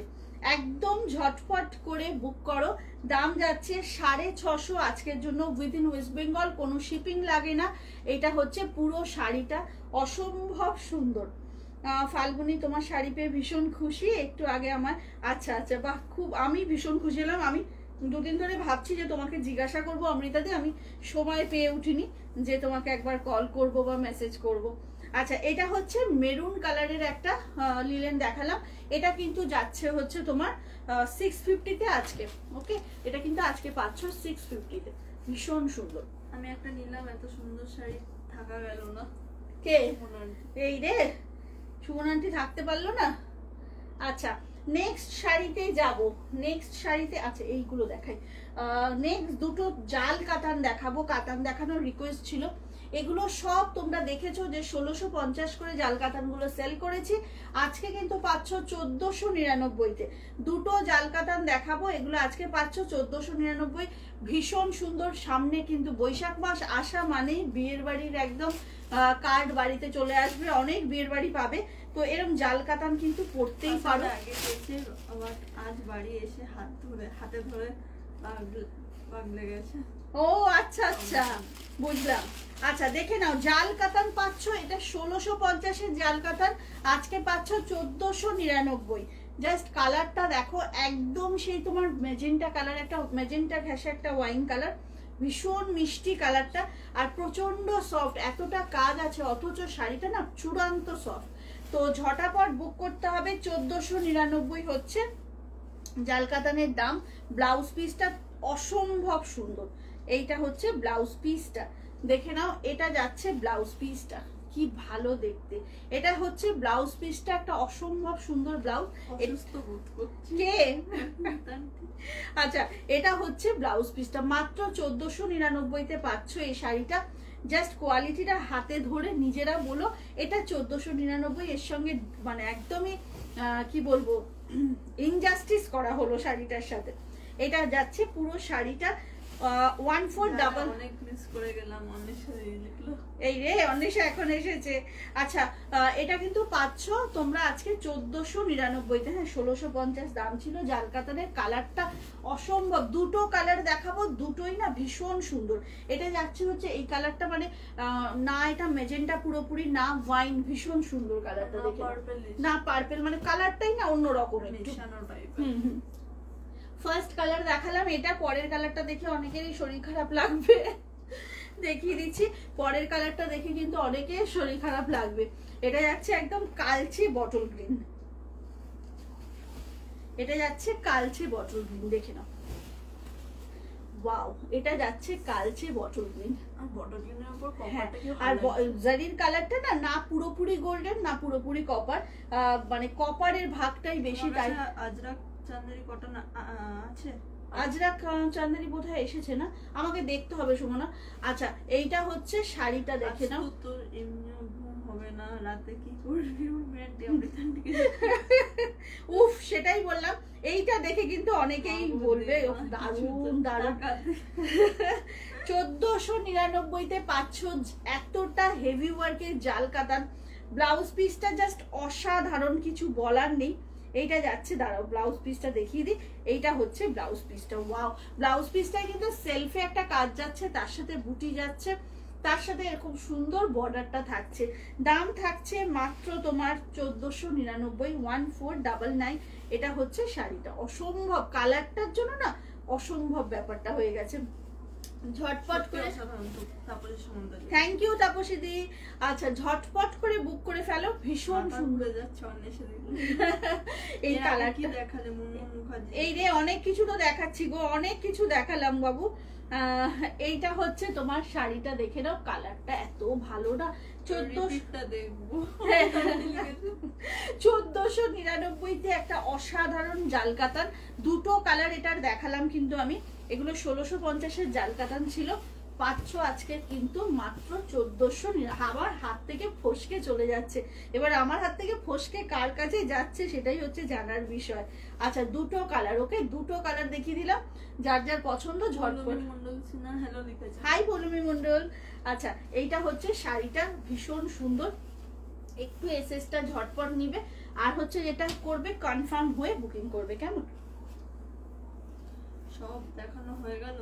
একদম ঝটপট করে বুক করো। দাম যাচ্ছে 650 আজকের জন্য, উইদিন ওয়েস্ট বেঙ্গল, কোনো শিপিং লাগে না। এটা হচ্ছে পুরো শাড়িটা অসম্ভব সুন্দর। ফাল্গুনি, তোমার শাড়ি পেয়ে ভীষণ খুশি একটু আগে আমার। আচ্ছা আচ্ছা, বাহ, খুব, আমি ভীষণ খুশি হলাম। আমি দুদিন ধরে ভাবছি যে তোমাকে জিজ্ঞাসা করবো অমৃতাদি, আমি সময় পেয়ে উঠিনি যে তোমাকে একবার কল করব বা মেসেজ করব। আচ্ছা এটা হচ্ছে মেরুন কালারের একটা লিলেন দেখালাম, এটা কিন্তু যাচ্ছে হচ্ছে তোমার 650-তে আজকে। ওকে, এটা কিন্তু আজকে পাচ্ছ 650-তে, ভীষণ সুন্দর। আমি একটা নিলাম, এত সুন্দর শাড়ি থাকা গেল না। কে? এই রে, সুমন আন্টি থাকতে পারলো না। আচ্ছা নেক্সট শাড়িতে যাব, নেক্সট শাড়িতে আচ্ছা এইগুলো দেখাই। নেক্সট দুটো জাল কাতান দেখাবো, কাতান দেখানোর রিকোয়েস্ট ছিল। এগুলো সব তোমরা দেখেছো যে 1650 করে জাল কাতানগুলো সেল করেছি, আজকে কিন্তু পাচ্ছ 1499-তে। দুটো জাল কাতান দেখাবো, এগুলো আজকে পাচ্ছ 1499। ভীষণ সুন্দর। সামনে কিন্তু বৈশাখ মাস আসা মানেই বিয়ের বাড়ির একদম কার্ড বাড়িতে চলে আসবে, অনেক বিয়ের বাড়ি পাবে। তো এরকম জাল কাতান কিন্তু পড়তেই পারো। আগে এসে আবার আজ বাড়ি এসে হাতে ধরে পাগ লেগেছে। ও আচ্ছা আচ্ছা, বুঝলাম। আচ্ছা দেখে নাও, জাল কাতান পাচ্ছ, এটা 1650-এর জাল কাতান, আজকে পাচ্ছ 1499। জাস্ট কালারটা দেখো, একদম সেই তোমার মেজেন্টা কালার, একটা মেজেন্টা ঘেঁষে একটা ওয়াইন কালার, ভীষণ মিষ্টি কালারটা, আর প্রচন্ড সফট। এতটা কাজ আছে অথচ শাড়িটা না চূড়ান্ত সফট। তো ঝটাপট বুক করতে হবে। 1499 হচ্ছে জাল কাতানের দাম। ব্লাউজ পিসটা অসম্ভব সুন্দর। এইটা হচ্ছে ব্লাউজ পিসটা, দেখে নাও। এটা যাচ্ছে ব্লাউজ পিসটা, কি ভালো দেখতে। এটা হচ্ছে ব্লাউজ পিসটা, একটা অসম্ভব সুন্দর ব্লাউজ। কে? আচ্ছা এটা হচ্ছে ব্লাউজ পিসটা, মাত্র 1499-তে পাচ্ছ এই শাড়িটা। জাস্ট কোয়ালিটিটা হাতে ধরে নিজেরা বলো এটা 1499। এর সঙ্গে মানে একদমই কি বলবো, ইনজাস্টিস করা হলো শাড়িটার সাথে। এটা যাচ্ছে পুরো শাড়িটা 14 অনেক মিস করে গেলাম। এই রে অন্বেষা এখন এসেছে। আচ্ছা এটা কিন্তু পাচ্ছ তোমরা আজকে 1499-তে। হ্যাঁ 1650 দাম ছিল। জাল কাতানের কালারটা অসম্ভব। দুটো কালার দেখাবো, দুটোই না ভীষণ সুন্দর। এটা যাচ্ছে হচ্ছে এই কালারটা, মানে না এটা মেজেন্টা পুরোপুরি, না ওয়াইন, ভীষণ সুন্দর কালারটা। দেখে না পার্পল, মানে কালারটাই না অন্যরকম একটু। ফার্স্ট কালার দেখালাম, এটা পরের কালারটা দেখে অনেকেরই শরীর খারাপ লাগবে, দেখিয়ে দিচ্ছি। পরের কালারটা দেখে কিন্তু অনেকের শরীর খারাপ লাগবে। এটা যাচ্ছে একদম কালচে বটল গ্রিন, এটা যাচ্ছে কালচে বটল গ্রিন, দেখে নাও। ওয়াও, এটা যাচ্ছে কালচে বটল গ্রিন। আর জারির কালারটা না, না পুরোপুরি গোল্ডেন না পুরোপুরি কপার, মানে কপারের ভাগটাই বেশি। তাই আজরাক চান্দেরি কটন আছে, আজরাক চান্দেরি বোধহয় এসেছে না, আমাকে দেখতে হবে সুমনা। আচ্ছা এইটা হচ্ছে শাড়িটা, দেখে নাও। তোর এমনি ঘুম হবে না রাতে, কি করবি? উফ, সেটাই বললাম। এইটা দেখে কিন্তু অনেকেই বলবে দারুণ দারুণ। 1499-তে পাচ্ছ এতটা হেভি ওয়ার্কের জাল কাতান। ব্লাউজ পিসটা জাস্ট অসাধারণ, কিছু বলার নেই। এইটা যাচ্ছে, দাঁড়াও ব্লাউজ পিসটা দেখিয়ে দিই। এইটা হচ্ছে ব্লাউজ পিসটা। ওয়াও, ব্লাউজ পিসটায় কিন্তু সেলফে একটা কাজ যাচ্ছে, তার সাথে বুটি যাচ্ছে, তার সাথে এরকম সুন্দর বর্ডারটা থাকছে। দাম থাকছে মাত্র তোমার 1499, 1499। এটা হচ্ছে শাড়িটা, অসম্ভব কালারটার জন্য না অসম্ভব ব্যাপারটা হয়ে গেছে। ঝটপট করে, থ্যাংক ইউ তাপসী দি। আচ্ছা ঝটপট করে বুক করে ফেলো, ভীষণ সুন্দর যাচ্ছে। এই কালারটা দেখালে এই রে, অনেক কিছু তো দেখাচ্ছি গো, অনেক কিছু দেখালাম বাবু। এইটা হচ্ছে তোমার শাড়িটা, দেখে নাও কালারটা এত ভালো না। 1499-তে একটা অসাধারণ জাল কাতান। দুটো কালার এটার দেখালাম কিন্তু আমি, এগুলো 1650-এর জাল কাতান ছিল। পাচ্ছ আজকে কিন্তু মাত্র 1400। আমার হাত থেকে ফসকে চলে যাচ্ছে। এবার আমার হাত থেকে ফসকে কার কাছে যাচ্ছে সেটাই হচ্ছে জানার বিষয়। আচ্ছা দুটো কালার, ওকে দুটো কালার দেখিয়ে দিলাম, যার যার পছন্দ ঝটপট। হাই পলমি মন্ডল। আচ্ছা এইটা হচ্ছে শাড়িটা, ভীষণ সুন্দর। একটু এসএসটা ঝটপট নিবে, আর হচ্ছে যেটা করবে কনফার্ম হয়ে বুকিং করবে, কেমন? সব দেখানো হয়ে গেল।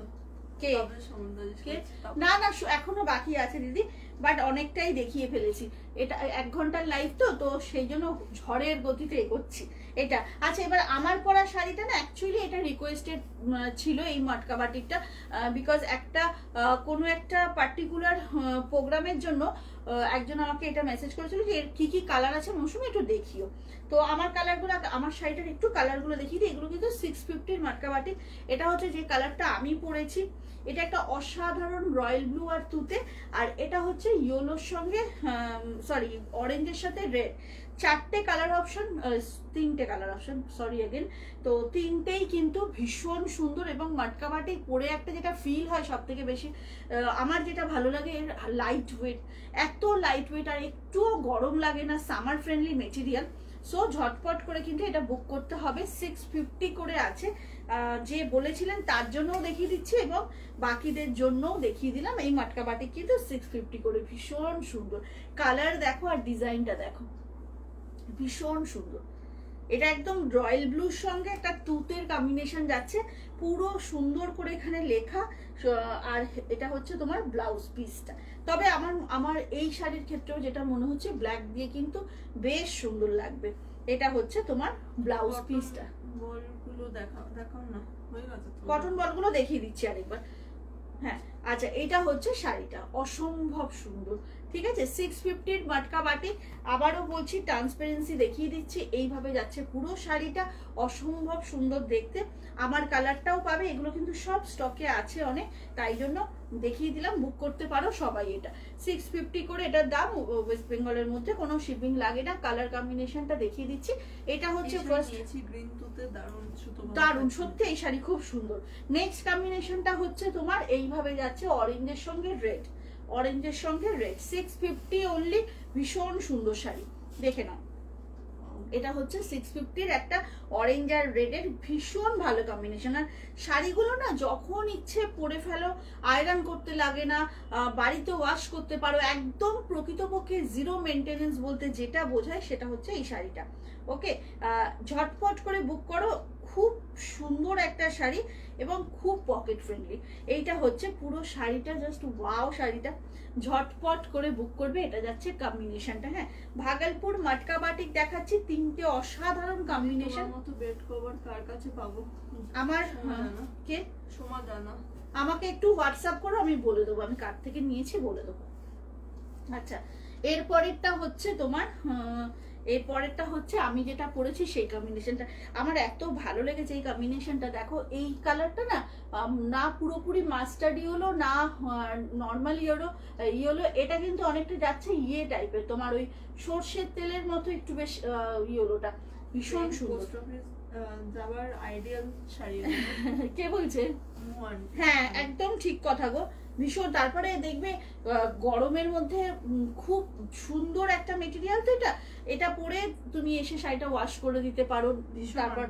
না না এখনো বাকি আছে দিদি। বাট অনেকটাই দেখিয়ে ফেলেছি। এটা 1 ঘন্টার লাইভ তো সেই জন্য ঝড়ের গতিতে এগোচ্ছি এটা। আচ্ছা, এবার আমার পরা শাড়িটা না অ্যাকচুয়ালি এটা রিকোয়েস্টেড ছিল এই মটকা বাটিকটা, বিকজ একটা কোনো একটা পার্টিকুলার প্রোগ্রামের জন্য একজন আমাকে এটা মেসেজ করেছিল যে এর কি কি কালার আছে মৌসুমি একটু দেখিও। তো আমার কালারগুলো, আমার শাড়িটার একটু কালারগুলো দেখিয়ে দিই। এগুলো কিন্তু 650 মটকা বাটিক। এটা হচ্ছে যে কালারটা আমি পরেছি, এটা একটা অসাধারণ রয়্যাল ব্লু আর তুতে, আর এটা হচ্ছে ইয়েলোর সঙ্গে সরি অরেঞ্জের সাথে রেড, 4টে কালার অপশন, 3টে কালার অপশন সরি এগেন। তো 3টেই কিন্তু ভীষণ সুন্দর এবং মটকা বাটিক পরে একটা যেটা ফিল হয় সব থেকে বেশি আমার যেটা ভালো লাগে এর লাইট ওয়েট, এত লাইট ওয়েট আর একটুও গরম লাগে না, সামার ফ্রেন্ডলি মেটেরিয়াল। সো ঝটপট করে কিন্তু এটা বুক করতে হবে। 650 করে আছে, যে বলেছিলেন তার জন্যও দেখিয়ে দিচ্ছি এবং বাকিদের জন্যও দেখিয়ে দিলাম। এই মটকা বাটিক কিন্তু 650 করে, ভীষণ সুন্দর কালার দেখো আর ডিজাইনটা দেখো, ভীষণ সুন্দর। এটা একদম রয়্যাল ব্লুর সঙ্গে একটা তুতের কম্বিনেশন যাচ্ছে, পুরো সুন্দর করে এখানে লেখা। আর এটা হচ্ছে তোমার ব্লাউজ পিসটা। তবে আমার এই শাড়ির ক্ষেত্রেও যেটা মনে হচ্ছে ব্ল্যাক দিয়ে কিন্তু বেশ সুন্দর লাগবে। এটা হচ্ছে তোমার ব্লাউজ পিসটা। বলগুলো দেখাও না, হয়ে গেছে কটন বলগুলো দেখিয়ে দিচ্ছি আরেকবার। হ্যাঁ আচ্ছা, এটা হচ্ছে শাড়িটা, অসম্ভব সুন্দর। ঠিক আছে, 650 মটকা বাটিক। আবারও বলছি, ট্রান্সপারেন্সি দেখিয়ে দিচ্ছি, এইভাবে যাচ্ছে পুরো শাড়িটা, অসম্ভব সুন্দর দেখতে। আমার কালারটাও পাবে, এগুলো কিন্তু সব স্টকে আছে অনেক, তাই জন্য দেখিয়ে দিলাম, বুক করতে পারো সবাই। এটা 650 করে এটার দাম। ওয়েস্ট বেঙ্গলের মধ্যে কোনো শিপিং লাগে না। কালার কম্বিনেশনটা দেখিয়ে দিচ্ছি। এটা হচ্ছে ফার্স্ট গ্রিন তুতে, দারুণ সত্যি, এই শাড়ি খুব সুন্দর। নেক্সট কম্বিনেশনটা হচ্ছে তোমার এইভাবে যাচ্ছে অরেঞ্জের সঙ্গে রেড, অরেঞ্জের সঙ্গে রেড, 650 অনলি, ভীষণ সুন্দর শাড়ি, দেখে নাও। এটা হচ্ছে 650-র একটা অরেঞ্জ আর রেডের ভীষণ ভালো কম্বিনেশন। আর শাড়িগুলো না যখন ইচ্ছে পরে ফেলো, আয়রন করতে লাগে না, বাড়িতে ওয়াশ করতে পারো, একদম প্রকৃতপক্ষে জিরো মেনটেনেন্স বলতে যেটা বোঝায় সেটা হচ্ছে এই শাড়িটা। ওকে, ঝটপট করে বুক করো, খুব সুন্দর একটা শাড়ি এবং খুব পকেট ফ্রেন্ডলি। এইটা হচ্ছে পুরো শাড়িটা, জাস্ট ওয়াও শাড়িটা, ঝটপট করে বুক করবে। এটা যাচ্ছে কম্বিনেশনটা। হ্যাঁ, ভাগলপুর মটকা বাটিক দেখাচ্ছি, 3টে অসাধারণ কম্বিনেশন। মতো বেড কভার কার কাছে পাবো? আমার কে সোমা জানা, আমাকে একটু হোয়াটসঅ্যাপ করো, আমি বলে দেবো আমি কার থেকে নিয়েছি বলে দেবো। আচ্ছা, এরপরেরটা হচ্ছে তোমার এরপরেরটা হচ্ছে আমি যেটা পরেছি সেই কম্বিনেশনটা আমার এত ভালো লেগেছে। এই কম্বিনেশনটা দেখো, এই কালারটা না না পুরোপুরি মাস্টার্ড ইয়েলো, না নর্মাল ইয়েলো, এটা কিন্তু অনেকটা যাচ্ছে ইয়ে টাইপের, তোমার ওই সর্ষের তেলের মতো একটু বেশ ইয়েলোটা, ভীষণ সুন্দর। যাবার আইডিয়াল শাড়ি। কে বলছে? হ্যাঁ একদম ঠিক কথা গো, ভীষণ। তারপরে দেখবে গরমের মধ্যে খুব সুন্দর একটা মেটেরিয়াল তো এটা, এটা পরে তুমি এসে শাড়িটা ওয়াশ করে দিতে পারো। তারপর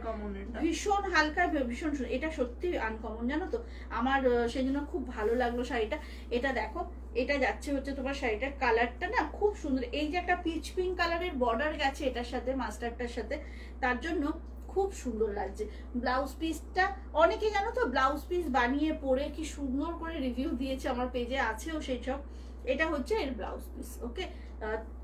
ভীষণ হালকা, ভীষণ, এটা সত্যি আনকমন জানো তো, আমার সেই জন্য খুব ভালো লাগলো শাড়িটা। এটা দেখো, এটা যাচ্ছে হচ্ছে তোমার শাড়িটার কালারটা না খুব সুন্দর, এই যে একটা পিচ পিঙ্ক কালারের বর্ডার গেছে এটার সাথে, মাস্টারটার সাথে, তার জন্য খুব সুন্দর লাগছে। ব্লাউজ পিসটা অনেকে জানো তো ব্লাউজ পিস বানিয়ে পরে কি সুন্দর করে রিভিউ দিয়েছে, আমার পেজে আছেও সেই সব। এটা হচ্ছে এর ব্লাউজ পিস। ওকে,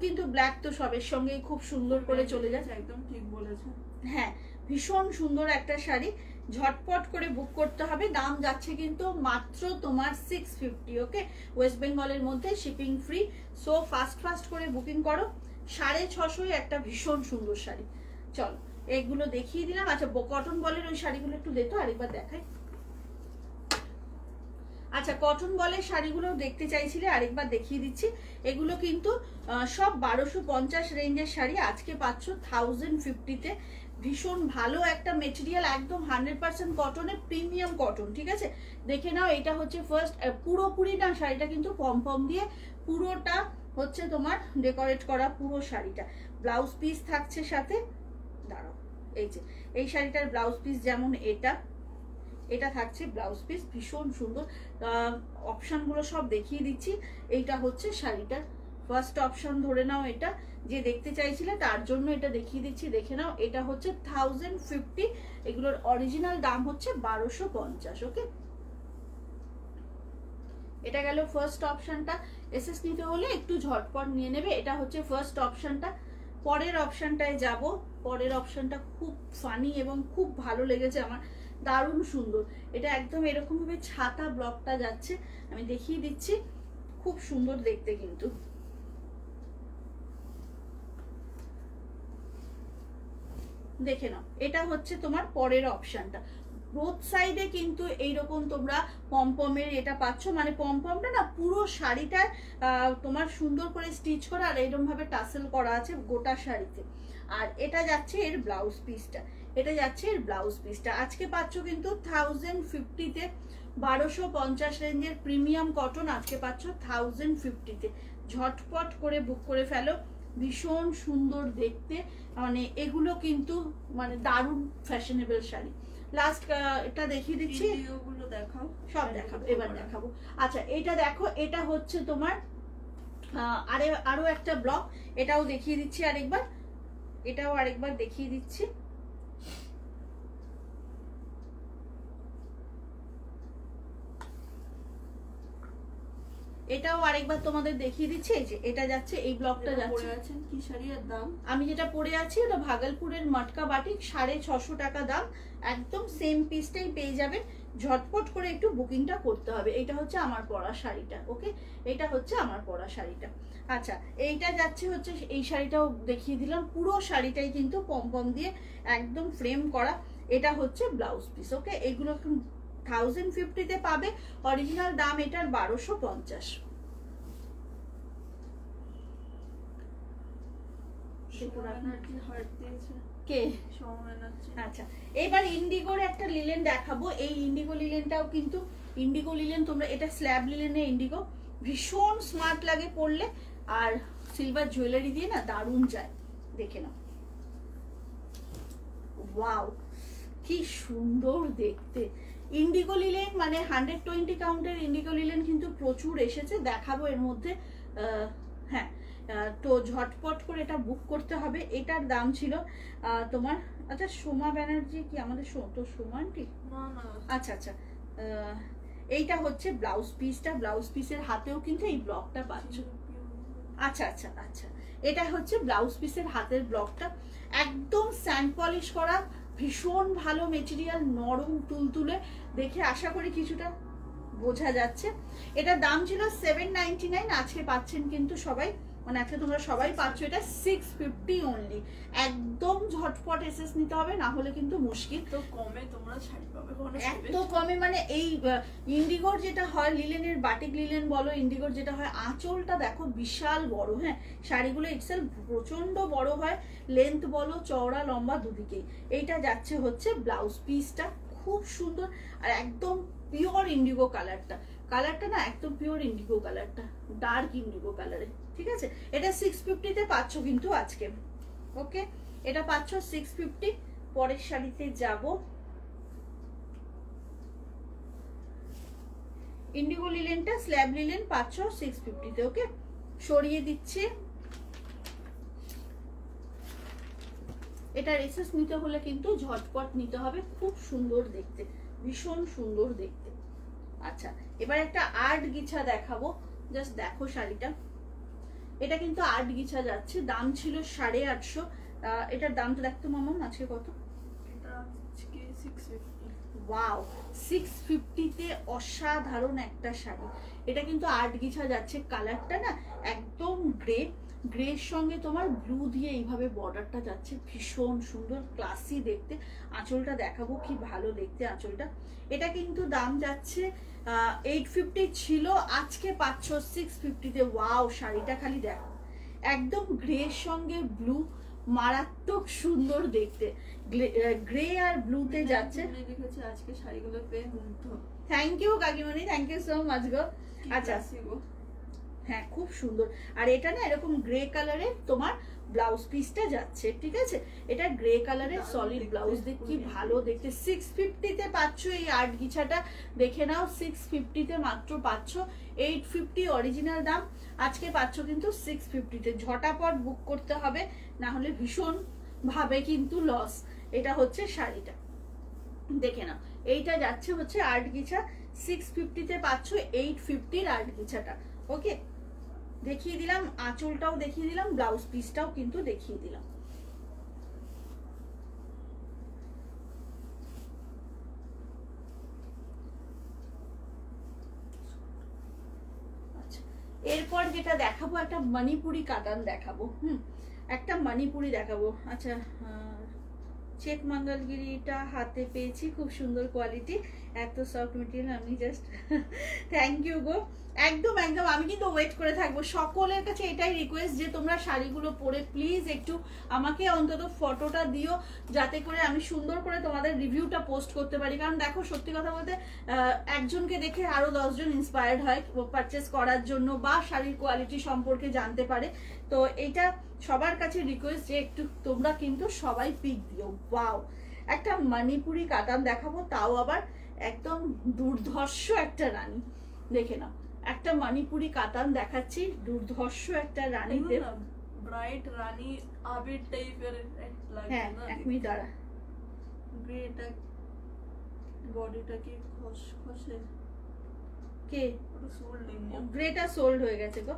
কিন্তু ব্ল্যাক তো সবের সঙ্গেই খুব সুন্দর করে চলে যাচ্ছে। একদম ঠিক বলেছো। হ্যাঁ, ভীষণ সুন্দর একটা শাড়ি, ঝটপট করে বুক করতে হবে। দাম যাচ্ছে কিন্তু মাত্র তোমার 650। ওকে, ওয়েস্ট বেঙ্গলের মধ্যে শিপিং ফ্রি। সো ফাস্ট করে বুকিং করো। 650 একটা ভীষণ সুন্দর শাড়ি। চলো এগুলো দেখিয়ে দিলাম। আচ্ছা, কটন বলের ওই শাড়িগুলো একটু দেখো, আরেকবার দেখাই। আচ্ছা, কটন বলের শাড়িগুলো দেখতে চাইছিলে, আরেকবার দেখিয়ে দিচ্ছি। এগুলো কিন্তু সব 1250 রেঞ্জের শাড়ি, আজকে পাচ্ছ 1050-তে। ভীষণ ভালো একটা মেটেরিয়াল, একদম 100% কটনের, প্রিমিয়াম কটন। ঠিক আছে, দেখে নাও। এটা হচ্ছে ফার্স্ট, পুরোপুরি না শাড়িটা কিন্তু পম দিয়ে পুরোটা হচ্ছে তোমার ডেকোরেট করা পুরো শাড়িটা। ব্লাউজ পিস থাকছে সাথে, দাঁড়াও, এই যে এই শাড়িটার ব্লাউজ পিস যেমন এটা থাকছে ব্লাউজ পিস, ভীষণ সুন্দর। অপশনগুলো সব দেখিয়ে দিচ্ছি। এইটা হচ্ছে শাড়িটার ফার্স্ট অপশন, ধরে নাও এটা যে দেখতে চাইছিলে তার জন্য এটা দেখিয়ে দিচ্ছি, দেখে নাও। এটা হচ্ছে 1050, এগুলোর অরিজিনাল দাম হচ্ছে 1250। ওকে, এটা গেল ফার্স্ট অপশনটা। এসএস নিতে হলে একটু ঝটপট নিয়ে নেবে, এটা হচ্ছে ফার্স্ট অপশনটা। পরের অপশনটায় যাব। পরের অপশনটা খুব ফানি এবং খুব ভালো লেগেছে আমার, দারুণ সুন্দর। এটা একদম এরকম ভাবে ছাতা ব্লকটা যাচ্ছে, আমি দেখিয়ে দিচ্ছি, খুব সুন্দর দেখতে কিন্তু। দেখে নাও, এটা হচ্ছে তোমার পরের অপশনটা। বোথ সাইডে কিন্তু এইরকম তোমরা পমপমের এটা পাচ্ছ, মানে পমপমটা না পুরো শাড়িটা তোমার সুন্দর করে স্টিচ করা আর এরকম ভাবে টাসেল করা আছে গোটা শাড়িতে। আর এটা যাচ্ছে এর ব্লাউজ পিসটা, এটা যাচ্ছে এর ব্লাউজ পিসটা। আজকে পাচ্ছ কিন্তু 1050-তে, 1250 রেঞ্জের প্রিমিয়াম কটন আজকে পাচ্ছ 1050-তে। ঝটপট করে বুক করে ফেলো, ভীষণ সুন্দর দেখতে, মানে এগুলো কিন্তু মানে দারুণ ফ্যাশনেবল শাড়ি। লাস্ট এটা দেখিয়ে দিচ্ছি, ওগুলো দেখাও, সব দেখাবো এবার দেখাবো। আচ্ছা এটা দেখো, এটা হচ্ছে তোমার আরো একটা ব্লক, এটাও দেখিয়ে দিচ্ছি আরেকবার, এটাও আরেকবার দেখিয়ে দিচ্ছি। এটাও আরেকবার তোমাদের দেখিয়ে দিচ্ছি। এই যে এটা যাচ্ছে, এই ব্লকটা যাচ্ছে। কি শাড়ির দাম? আমি যেটা পরে আছি ওটা ভাগলপুরের মটকা বাটিক, 650 টাকা দাম। একদম সেম পিসটাই পেয়ে যাবেন, ঝটপট করে একটু বুকিংটা করতে হবে। এটা হচ্ছে আমার পরা শাড়িটা, ওকে, এটা হচ্ছে আমার পরা শাড়িটা। আচ্ছা এইটা যাচ্ছে হচ্ছে, এই শাড়িটাও দেখিয়ে দিলাম, পুরো শাড়িটাই কিন্তু পমপম দিয়ে একদম ফ্রেম করা। এটা হচ্ছে ব্লাউজ পিস, ওকে। এগুলো 1050-তে পাবে, অরিজিনাল দাম এটার 1250। কে? আচ্ছা এবার ইন্ডিগোর একটা লিলেন দেখাবো। এই ইন্ডিগো লিলেনটাও কিন্তু ইন্ডিগো লিলেন, তোমরা এটা স্ল্যাব লিলেনে ইন্ডিগো, ভীষণ স্মার্ট লাগে পরলে, আর সিলভার জুয়েলারি দিয়ে না দারুণ যায়। দেখে নাও, ওয়াও কি সুন্দর দেখতে। ইন্ডিগো লিলেন মানে 120 কাউন্টের ইন্ডিগো লিলেন কিন্তু প্রচুর এসেছে, দেখাবো এর মধ্যে। হ্যাঁ, তো ঝটপট করে এটা বুক করতে হবে। এটার দাম ছিল তোমার, আচ্ছা সোমা ব্যানার্জি কি আমাদের তো সোমানটি? আচ্ছা আচ্ছা, এইটা হচ্ছে ব্লাউজ পিসটা, ব্লাউজ পিসের হাতেও কিন্তু এই ব্লকটা পাচ্ছ। আচ্ছা আচ্ছা আচ্ছা, এটা হচ্ছে ব্লাউজ পিসের হাতের ব্লকটা, একদম স্যান্ড পলিশ করা, ভীষণ ভালো মেটেরিয়াল, নরম তুলতুলে, দেখে আশা করি কিছুটা বোঝা যাচ্ছে। এটার দাম ছিল 799, আজকে পাচ্ছেন কিন্তু সবাই, মানে আজকে তোমরা সবাই পাচ্ছ এটা 650 অনলি। একদম ঝটপট এসএস নিতে হবে, না হলে কিন্তু মুশকিল। তো কমে তোমরা শাড়ি পাবে, এত কমে, মানে এই ইন্ডিগোর যেটা হয় লিলেনের, বাটিক লিলেন বলো, ইন্ডিগোর যেটা হয় আঁচলটা দেখো বিশাল বড়, হ্যাঁ শাড়িগুলো এক্সেল প্রচন্ড বড় হয়, লেন্থ বলো চওড়া লম্বা দুদিকেই। এইটা যাচ্ছে হচ্ছে ব্লাউজ পিসটা, খুব সুন্দর, আর একদম পিওর ইন্ডিগো কালারটা, কালারটা না একদম পিওর ইন্ডিগো কালারটা, ডার্ক ইন্ডিগো কালারে, ঠিক আছে। এটা 650-তে পাচ্ছ কিন্তু আজকে, ওকে, এটা পাচ্ছ 650। পরের শাড়িতে যাব। ইন্ডিগো লিলেনটা স্ল্যাব লিলেন পাচ্ছ 650-তে, ওকে, সরিয়ে দিচ্ছি। এটা এসএস নিতে হলে কিন্তু ঝটপট নিতে হবে, খুব সুন্দর দেখতে, ভীষণ সুন্দর দেখতে। আচ্ছা এবার একটা আর্ট গিছা দেখাবো, জাস্ট দেখো শাড়িটা, এটা কিন্তু আর্ট গিছা যাচ্ছে, দাম ছিল 850। এটার দামটা দেখতো মামা আজকে কত? এটা আজকে 650। ওয়াও, 650-তে অসাধারণ একটা শাড়ি। এটা কিন্তু আর্ট গিছা যাচ্ছে, কালারটা না একদম গ্রে, গ্রের সঙ্গে তোমার ব্লু দিয়ে এইভাবে বর্ডারটা যাচ্ছে, ভীষণ সুন্দর ক্লাসি দেখতে। আঁচলটা দেখাবো, কি ভালো দেখতে আঁচলটা। এটা কিন্তু দাম যাচ্ছে 850 ছিল, আজকে পাচ্ছ 650-তে। ওয়াও, শাড়িটা খালি দেখো, একদম গ্রের সঙ্গে ব্লু, মারাত্মক সুন্দর দেখতে, গ্রে আর ব্লুতে যাচ্ছে। আজকে শাড়িগুলো পেয়ে মুগ্ধ। থ্যাংক ইউ কাকিমণি, থ্যাংক ইউ সো মাচ গো। আচ্ছা হ্যাঁ খুব সুন্দর, আর এটা না এরকম গ্রে কালারের তোমার ব্লাউজ পিসটা যাচ্ছে, ঠিক আছে। এটা গ্রে কালারের সলিড ব্লাউজ, দেখ কি ভালো দেখতে। 650-তে পাচ্ছ এই আর্ট গিছাটা, দেখে নাও 650-তে মাত্র পাচ্ছ। 850 অরিজিনাল দাম, আজকে পাচ্ছ কিন্তু 650-তে। ঝটাপট বুক করতে হবে, না হলে ভীষণ ভাবে কিন্তু লস। এটা হচ্ছে শাড়িটা, দেখে নাও, এইটা যাচ্ছে হচ্ছে আর্ট গিছা 650-তে পাচ্ছ 850-র আর গিছাটা। ওকে, দেখিয়ে দিলাম আঁচলটাও, দেখিয়ে দিলাম ব্লাউজ পিসটাও কিন্তু দেখিয়ে দিলাম। আচ্ছা, এরপর যেটা দেখাবো একটা মণিপুরি কাতান দেখাবো। একটা মণিপুরি দেখাবো। আচ্ছা, চেক মঙ্গলগিরিটা হাতে পেয়েছি, খুব সুন্দর কোয়ালিটি, এত সফট মেটেরিয়াল, আমি জাস্ট থ্যাংক ইউ গো। একদম একদম, আমি কিন্তু ওয়েট করে থাকবো। সকলের কাছে এটাই রিকোয়েস্ট যে তোমরা শাড়িগুলো পরে প্লিজ একটু আমাকে অন্তত ফটোটা দিও, যাতে করে আমি সুন্দর করে তোমাদের রিভিউটা পোস্ট করতে পারি। কারণ দেখো, সত্যি কথা বলতে একজনকে দেখে আরো 10 জন ইন্সপায়ার্ড হয় পারচেস করার জন্য বা শাড়ির কোয়ালিটি সম্পর্কে জানতে পারে। তো এইটা সবার কাছে রিকোয়েস্ট যে একটু তোমরা কিন্তু সবাই পিক দিও। ওয়াও, একটা মণিপুরি কাতান দেখাবো, তাও আবার একদম দুর্ধর্ষ একটা রানী। দেখে নাও, একটা মণিপুরি কাতান দেখাচ্ছি, দুর্ধর্ষ একটা রানীতে, ব্রাইট রানী আবির টাইপের লাগে। হ্যাঁ, না 1 মিনিট দাঁড়া। গ্রেটা বডিটা কি খসখসে, কে ওটা সোল্ড নেই, গ্রেটা সোল্ড হয়ে গেছে গো।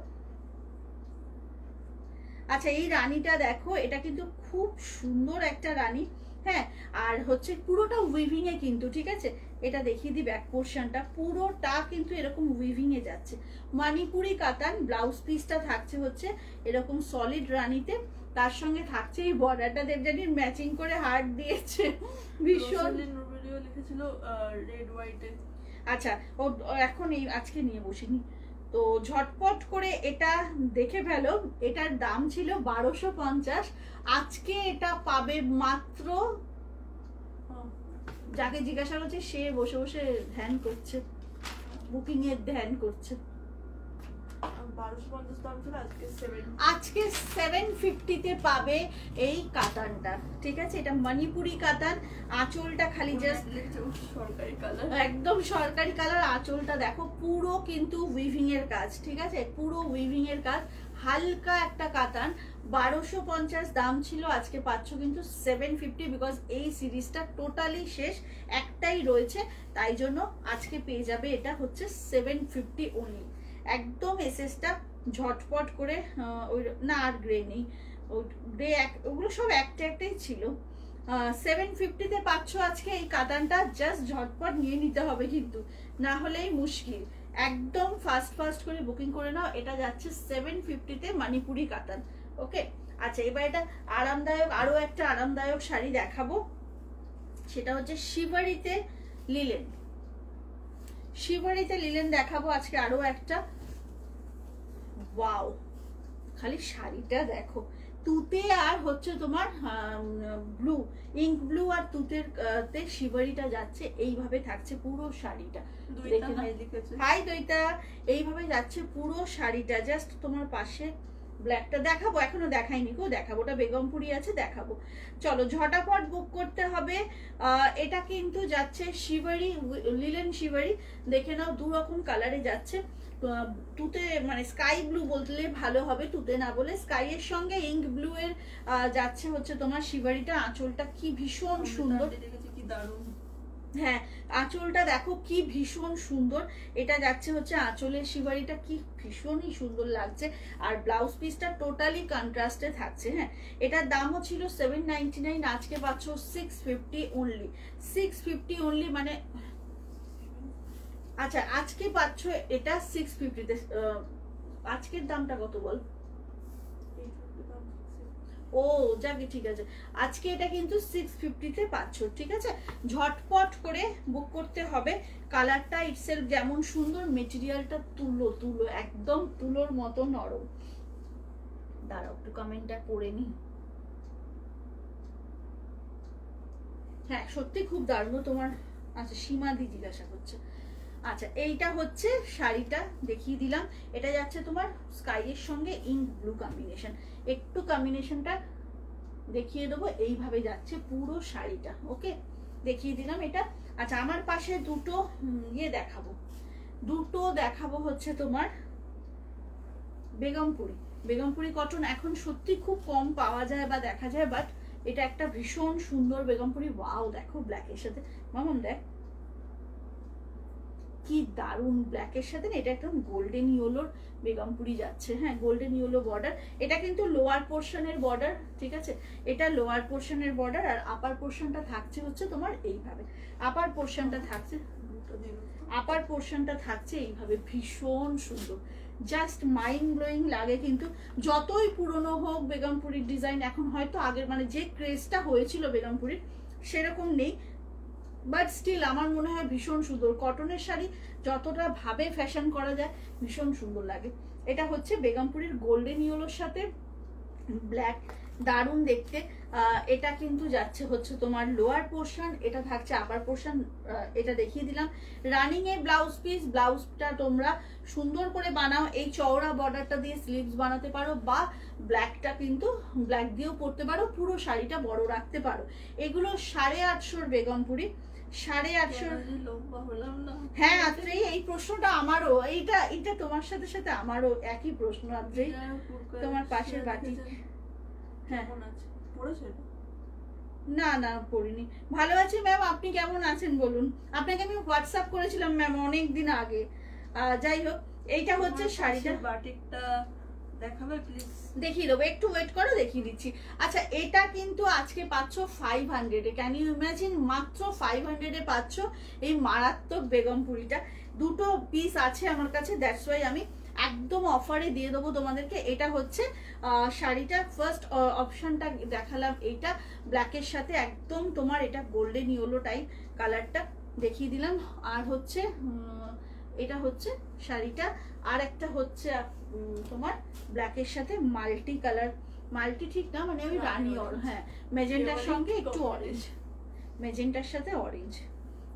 আচ্ছা, এই রানীটা দেখো, এটা কিন্তু খুব সুন্দর একটা রানী। হ্যাঁ, আর হচ্ছে পুরোটা উইভিং এ কিন্তু, ঠিক আছে, এটা দেখিয়ে দিই ব্যাক পোর্শনটা, পুরোটা কিন্তু এরকম উইভিং এ যাচ্ছে। মণিপুরি কাতান, ব্লাউজ পিসটা থাকছে হচ্ছে এরকম সলিড রানীতে, তার সঙ্গে থাকছে এই বর্ডারটা দেবজানির ম্যাচিং করে হার্ট দিয়েছে, ভীষণ ভিডিও লিখেছিল রেড হোয়াইটে। আচ্ছা, ও এখন এই আজকে নিয়ে বসিনি তো, ঝটপট করে এটা দেখে ফেলো। এটার দাম ছিল 1250, আজকে এটা পাবে মাত্র, যাকে জিজ্ঞাসা করছে সে বসে বসে ধ্যান করছে, বুকিং এর ধ্যান করছে। 1250 দাম ছিল, আজকে 750-তে পাবে এই কাতানটা, ঠিক আছে। এটা মণিপুরি কাতান, আঁচলটা খালি জাস্ট সরকারি কালার, একদম সরকারি কালার। আঁচলটা দেখো, পুরো কিন্তু উইভিং এর কাজ, ঠিক আছে, পুরো উইভিং এর কাজ, হালকা একটা কাতান। 1250 দাম ছিল, আজকে পাচ্ছ কিন্তু 750, বিকজ এই সিরিজটা টোটালি শেষ, একটাই রয়েছে, তাই জন্য আজকে পেয়ে যাবে এটা হচ্ছে 750 অনলি। একদম এসএসটা ঝটপট করে, ওই না আর গ্রে নেই, গ্রে ওগুলো সব একটাই ছিল। 750-তে পাচ্ছ আজকে এই কাতানটা, জাস্ট ঝটপট নিয়ে নিতে হবে কিন্তু, না হলেই মুশকিল। একদম ফাস্ট করে বুকিং করে নাও, এটা যাচ্ছে 750-তে মণিপুরি কাতান। ওকে, আচ্ছা, এবার এটা আরামদায়ক, আরো একটা আরামদায়ক শাড়ি দেখাবো, সেটা হচ্ছে শিভারিতে লিলেন। শিভারিতে লিলেন দেখাবো আজকে আরো একটা। ওয়াও, খালি শাড়িটা দেখো, তুতে আর হচ্ছে তোমার ব্লু, ইঙ্ক ব্লু আর তুতের তে শিভারিটা যাচ্ছে, এইভাবে থাকছে পুরো শাড়িটা। হাই দইতা, এইভাবে যাচ্ছে পুরো শাড়িটা। জাস্ট তোমার পাশে ব্ল্যাকটা দেখাবো, এখনো দেখাইনি গো, দেখাবো, ওটা বেগমপুরি আছে, দেখাবো। চলো ঝটাপট বুক করতে হবে। এটা কিন্তু যাচ্ছে শিভারি, লিলেন শিভারি, দেখে নাও, 2 রকম কালারে যাচ্ছে। তুতে মানে স্কাই ব্লু বললে ভালো হবে, তুতে না বলে স্কাই এর সঙ্গে ইঙ্ক ব্লু এর যাচ্ছে হচ্ছে তোমার শিভারিটা। আঁচলটা কি ভীষণ সুন্দর, কি দারুণ। হ্যাঁ, আঁচলটা দেখো কি ভীষণ সুন্দর, এটা যাচ্ছে হচ্ছে আঁচলের শিভারিটা, কি ভীষণই সুন্দর লাগছে। আর ব্লাউজ পিসটা টোটালি কন্ট্রাস্টে থাকছে। হ্যাঁ, এটার দামও ছিল 799, আজকে পাচ্ছ 650 অনলি, 650 অনলি, মানে আচ্ছা আজকে পাচ্ছ এটা 650-তে। আজকের দামটা কত বল? ও যাকে, ঠিক আছে, আজকে এটা কিন্তু 650-তে পাচ্ছ, ঠিক আছে। ঝটপট করে বুক করতে হবে। কালারটা ইটসেলফ যেমন সুন্দর, মেটেরিয়ালটা তুলো, একদম তুলোর মতো নরম। দাঁড়াও একটু কমেন্টটা পড়ে নি। হ্যাঁ, সত্যি খুব দারুণ তোমার। আচ্ছা, সীমাদি জিজ্ঞাসা করছে। আচ্ছা, এইটা হচ্ছে শাড়িটা, দেখিয়ে দিলাম। এটা যাচ্ছে তোমার স্কাই এর সঙ্গে ইঙ্ক ব্লু কম্বিনেশন, একটু কম্বিনেশনটা দেখিয়ে দেবো, এইভাবে যাচ্ছে পুরো শাড়িটা। ওকে, দেখিয়ে দিলাম এটা। আচ্ছা, আমার পাশে দুটো ইয়ে দেখাবো হচ্ছে তোমার বেগমপুরি কটন। এখন সত্যি খুব কম পাওয়া যায় বা দেখা যায়, বাট এটা একটা ভীষণ সুন্দর বেগমপুরি। ওয়াও, দেখো ব্ল্যাকের সাথে, মামন দেখ, কি দারুন ব্ল্যাকের সাথে না, এটা একদম গোল্ডেন ইয়েলোর বেগমপুরি যাচ্ছে। হ্যাঁ, গোল্ডেন ইয়েলো বর্ডার, এটা কিন্তু লোয়ার পোর্শনের বর্ডার, ঠিক আছে, এটা লোয়ার পোর্শনের বর্ডার। আর আপার পোর্শনটা থাকছে হচ্ছে তোমার এইভাবে, আপার পোর্শনটা থাকছে, আপার পোর্শনটা থাকছে এইভাবে, ভীষণ সুন্দর, জাস্ট মাইন্ড ব্লোয়িং লাগে। কিন্তু যতই পুরনো হোক বেগমপুরির ডিজাইন, এখন হয়তো আগের মানে যে ক্রেজটা হয়েছিল বেগমপুরির সেরকম নেই, বাট স্টিল আমার মনে হয় ভীষণ সুন্দর। কটনের শাড়ি যতটা ভাবে ফ্যাশন করা যায় ভীষণ সুন্দর লাগে। এটা হচ্ছে বেগমপুরির গোল্ডেন ইয়েলোর সাথে ব্ল্যাক, দারুণ দেখতে। এটা কিন্তু যাচ্ছে হচ্ছে তোমার লোয়ার পোর্শন, এটা থাকছে আপার পোর্শন, এটা দেখিয়ে দিলাম। রানিং এ ব্লাউজ পিস, ব্লাউজটা তোমরা সুন্দর করে বানাও, এই চওড়া বর্ডারটা দিয়ে স্লিভস বানাতে পারো, বা ব্ল্যাকটা কিন্তু ব্ল্যাক দিয়েও পরতে পারো, পুরো শাড়িটা বড় রাখতে পারো। এগুলো 850 বেগমপুরি, 850। হ্যাঁ আত্রেই, এই প্রশ্নটা আমারও, এইটা তোমার সাথে সাথে আমারও একই প্রশ্ন আত্রেই। তোমার পাশের বাটি, হ্যাঁ না না পড়িনি। ভালো আছি ম্যাম, আপনি কেমন আছেন বলুন? আপনাকে আমি হোয়াটসঅ্যাপ করেছিলাম ম্যাম অনেক দিন আগে। যাই হোক, এইটা হচ্ছে শাড়িটা, বাটিকটা দেখাবে প্লিজ? দেখিয়ে দেবো, একটু ওয়েট করো, দেখিয়ে দিচ্ছি। আচ্ছা, এটা কিন্তু আজকে পাচ্ছ 500 এ, ক্যান ইউ ইমাজিন, মাত্র 500 এ পাচ্ছ এই মারাত্মক বেগমপুরিটা। দুটো পিস আছে আমার কাছে, দ্যাটস ওয়াই আমি একদম অফারে দিয়ে দেবো তোমাদেরকে। এটা হচ্ছে শাড়িটা, ফার্স্ট অপশনটা দেখালাম, এইটা ব্ল্যাকের সাথে একদম তোমার এটা গোল্ডেন ইয়েলো টাইপ কালারটা দেখিয়ে দিলাম। আর হচ্ছে এটা হচ্ছে শাড়িটা, আর একটা হচ্ছে তোমার ব্ল্যাকের সাথে মাল্টি কালার, মাল্টি ঠিক না মানে ওই রানী, হ্যাঁ মেজেন্টার সঙ্গে একটু অরেঞ্জ, মেজেন্টার সাথে অরেঞ্জ,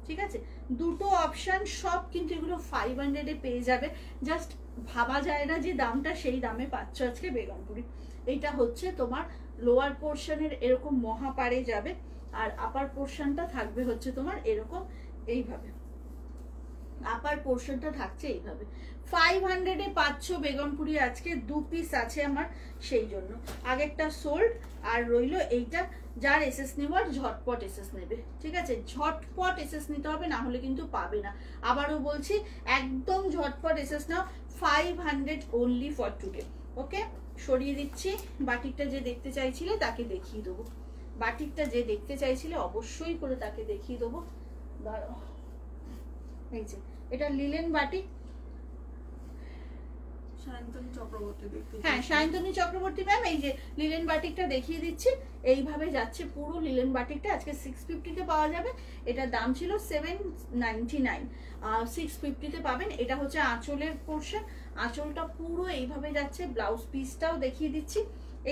ঠিক আছে। দুটো অপশন, সব কিন্তু এগুলো 500 এ পেয়ে যাবে। জাস্ট ভাবা যায় না যে দামটা, সেই দামে পাচ্ছ আজকে বেগমপুরি। এইটা হচ্ছে তোমার লোয়ার পোর্শনের এরকম মহাপারে যাবে, আর আপার পোর্শনটা থাকবে হচ্ছে তোমার এরকম এইভাবে, আপার পোর্শনটা থাকছে এইভাবে। 500 এ পাচ্ছ বেগমপুরি আজকে, 2 পিস আছে আমার সেই জন্য। আগেরটা সোল্ড, আর রইলো এইটা, যার এসএস নেওয়ার ঝটপট এসএস নেবে, ঠিক আছে, ঝটপট এসএস নিতে হবে, না হলে কিন্তু পাবে না। আবারও বলছি, একদম ঝটপট এসএস নাও, 500 অনলি ফর টুডে। ওকে, সরিয়ে দিচ্ছি। বাটিকটা যে দেখতে চাইছিলে তাকে দেখিয়ে দেবো, বাটিকটা যে দেখতে চাইছিলে অবশ্যই করে তাকে দেখিয়ে দেবো। দাঁড়াও, এই যে এটা লিলেন বাটিক, হ্যাঁ সায়ন্তনী চক্রবর্তী ম্যাম, এই যে লিলেন বাটিকটা দেখিয়ে দিচ্ছি, এইভাবে যাচ্ছে পুরো লিলেন বাটিকটা। আজকে 650 তে পাওয়া যাবে, এটার দাম ছিল 799, 650 তে পাবেন। এটা হচ্ছে আঁচলের পোর্শন, আঁচলটা পুরো এইভাবে যাচ্ছে। ব্লাউজ পিসটাও দেখিয়ে দিচ্ছি,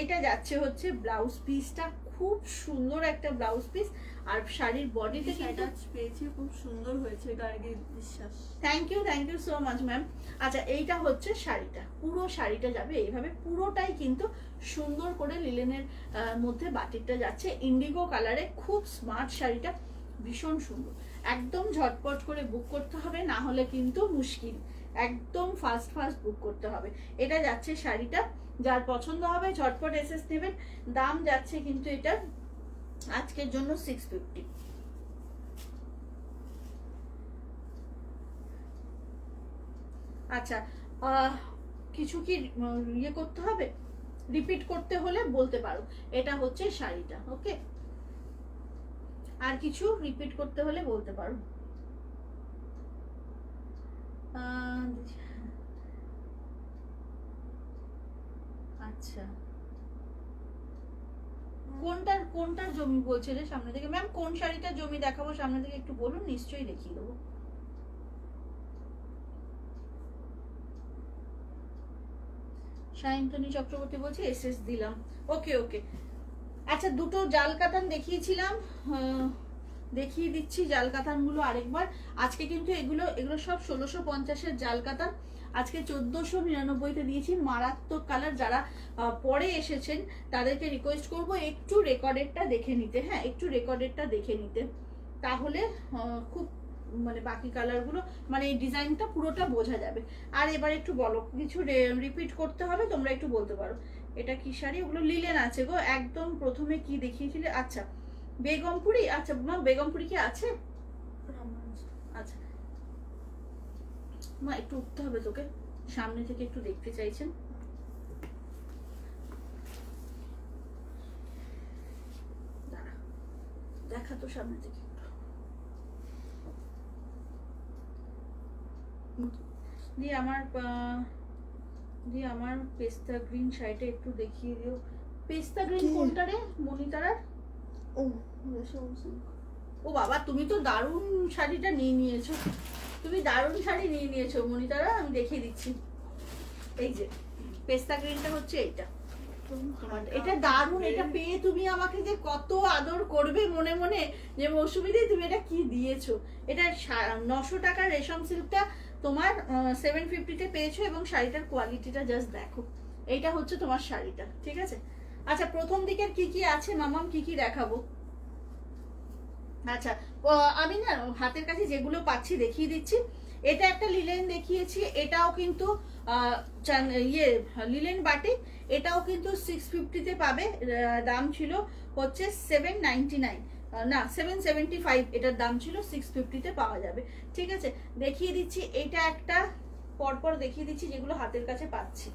এটা যাচ্ছে হচ্ছে ব্লাউজ পিসটা, খুব সুন্দর একটা ব্লাউজ পিস। আর শাড়ির বডিতে কিন্তু পেয়েছি, খুব সুন্দর হয়েছে, গার্গীর বিশ্বাস। Thank you so much ma'am. আচ্ছা, এইটা হচ্ছে শাড়িটা, পুরো শাড়িটা যাবে এইভাবে, পুরোটাই কিন্তু সুন্দর করে লিলেনের মধ্যে বাটিকটা যাচ্ছে, ইন্ডিগো কালারে, খুব স্মার্ট শাড়িটা, ভীষণ সুন্দর। একদম ঝটপট করে বুক করতে হবে, না হলে কিন্তু মুশকিল, একদম ফাস্ট বুক করতে হবে। এটা যাচ্ছে শাড়িটা, যার পছন্দ হবে ঝটপট এসএস নেবেন। দাম যাচ্ছে কিন্তু এটা আজকের জন্য 650। আচ্ছা, কিছু কি ইয়ে করতে হবে, রিপিট করতে হলে বলতে পারো। এটা হচ্ছে শাড়িটা, ওকে, আর কিছু রিপিট করতে হলে বলতে পারো। আচ্ছা, কোনটার জমি বলছে রে সামনে থেকে? ম্যাম কোন শাড়িটার জমি দেখাবো সামনে থেকে একটু বলুন, নিশ্চয়ই দেখিয়ে দেবো। সায়ন্তনী চক্রবর্তী বলছে এসএস দিলাম, ওকে ওকে। আচ্ছা, দুটো জাল কাতান দেখিয়েছিলাম, দেখিয়ে দিচ্ছি জাল কাতানগুলো আরেকবার। আজকে কিন্তু এগুলো সব 1650-এর জাল কাতান, আজকে 1499-তে দিয়েছি। মারাত্মক কালার, যারা পরে এসেছেন তাদেরকে রিকোয়েস্ট করব একটু রেকর্ডেরটা দেখে নিতে, হ্যাঁ একটু রেকর্ডেরটা দেখে নিতে, তাহলে খুব মানে বাকি কালারগুলো মানে এই ডিজাইনটা পুরোটা বোঝা যাবে। আর এবার একটু বলো, কিছু রিপিট করতে হবে, তোমরা একটু বলতে পারো। এটা কি শাড়ি? ওগুলো লিলেন আছে গো, একদম প্রথমে কি দেখিয়েছিলে? আচ্ছা বেগমপুরি, আচ্ছা মা বেগমপুরি কি আছে? আচ্ছা মা একটু উঠতে হবে তোকে, সামনে থেকে একটু দেখতে চাইছেন। দাঁড়া, দেখা তো সামনে থেকে। দিয়ে আমার পেস্তা গ্রিন শাড়িটা একটু দেখিয়ে দিও। পেস্তা গ্রিন কোনটা রে মনিতারার? ও বাবা, তুমি তো দারুণ শাড়িটা নিয়ে নিয়েছো, তুমি দারুণ শাড়ি নিয়ে নিয়েছো মনিতারা। আমি দেখিয়ে দিচ্ছি, এই যে পেস্তা গ্রিনটা হচ্ছে এইটা। এটা দারুণ, এটা পেয়ে তুমি আমাকে যে কত আদর করবে মনে মনে, যে মৌসুমীদি তুমি এটা কি দিয়েছো। এটা 900 টাকার রেশম সিল্কটা তোমার 750-তে পেয়েছো, এবং শাড়িটার কোয়ালিটিটা জাস্ট দেখো। এইটা হচ্ছে তোমার শাড়িটা, ঠিক আছে। আচ্ছা, প্রথম দিকের কি কি আছে মামাম, কি কি দেখাবো? আচ্ছা, আমি না হাতের কাছে যেগুলো পাচ্ছি দেখিয়ে দিচ্ছি। এটা একটা লিলেন দেখিয়েছি, এটাও কিন্তু লিলেন বাটিক, এটাও কিন্তু 650-তে পাবে। দাম ছিল হচ্ছে 799, না 775, এটার দাম ছিল 650-তে পাওয়া যাবে, ঠিক আছে। দেখিয়ে দিচ্ছি, এটা একটা পরপর দেখিয়ে দিচ্ছি যেগুলো হাতের কাছে পাচ্ছি।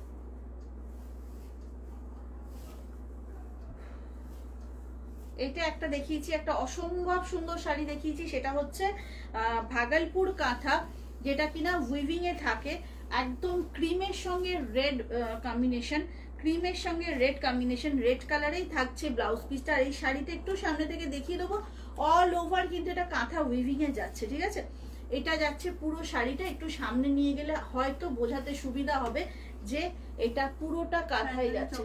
এটা একটা দেখিয়েছি, একটা অসম্ভব সুন্দর শাড়ি দেখিয়েছি, সেটা হচ্ছে ভাগলপুর কাঁথা, যেটা কিনা উইভিং এ থাকে। একদম ক্রিমের সঙ্গে রেড কম্বিনেশন, ক্রিমের সঙ্গে রেড কম্বিনেশন, রেড কালারেই থাকছে ব্লাউজ পিসটা। আর এই শাড়িটা একটু সামনে থেকে দেখিয়ে দেবো, অল ওভার কিন্তু এটা কাঁথা উইভিং এ যাচ্ছে, ঠিক আছে। এটা যাচ্ছে পুরো শাড়িটা, একটু সামনে নিয়ে গেলে হয়তো বোঝাতে সুবিধা হবে যে এটা পুরোটা কাঁথাই যাচ্ছে।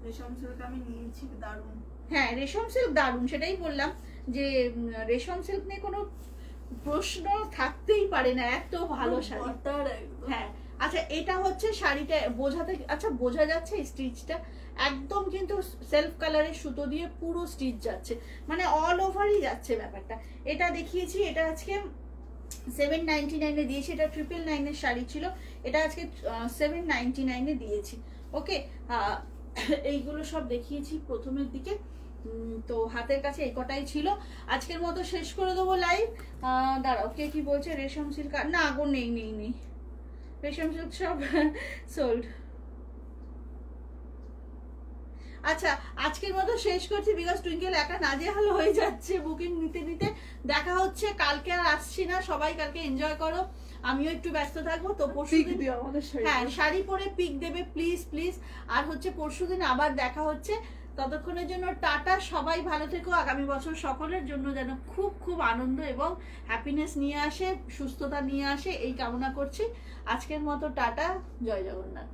রেশম সিল্ক আমি নিয়েছি, দারুণ। হ্যাঁ, রেশম সিল্ক দারুণ, সেটাই বললাম যে রেশম সিল্ক নিয়ে কোনো প্রশ্ন থাকতেই পারে না, এত ভালো শাড়ি। হ্যাঁ, আচ্ছা, এটা হচ্ছে শাড়িটা বোঝাতে, আচ্ছা বোঝা যাচ্ছে স্টিচটা একদম কিন্তু সেলফ কালারের সুতো দিয়ে পুরো স্টিচ যাচ্ছে, মানে অল ওভারই যাচ্ছে ব্যাপারটা। এটা দেখিয়েছি, এটা আজকে 799-এ দিয়েছি। এটা 999-এর শাড়ি ছিল, এটা আজকে 799-এ দিয়েছি। ওকে, এইগুলো সব দেখিয়েছি প্রথমের দিকে। তো হাতের কাছে এই কটাই ছিল। আজকের মতো শেষ করে দেবো লাইভ। দাঁড়াও, কে কি বলছে? রেশম সিল্ক না, আগো নেই, রেশম সিল্ক সব সোল্ড। আচ্ছা, আজকের মতো শেষ করছি, বিকজ টুইঙ্কেল একা নাজেহাল হয়ে যাচ্ছে বুকিং নিতে নিতে। দেখা হচ্ছে কালকে, আর আসছি না, সবাই কালকে এনজয় করো, আমিও একটু ব্যস্ত থাকবো। তো পরশুদিন, হ্যাঁ শাড়ি পরে পিক দেবে প্লিজ প্লিজ। আর হচ্ছে পরশুদিন আবার দেখা হচ্ছে, ততক্ষণের জন্য টাটা, সবাই ভালো থেকো। আগামী বছর সকলের জন্য যেন খুব খুব আনন্দ এবং হ্যাপিনেস নিয়ে আসে, সুস্থতা নিয়ে আসে, এই কামনা করছি। আজকের মতো টাটা, জয় জগন্নাথ।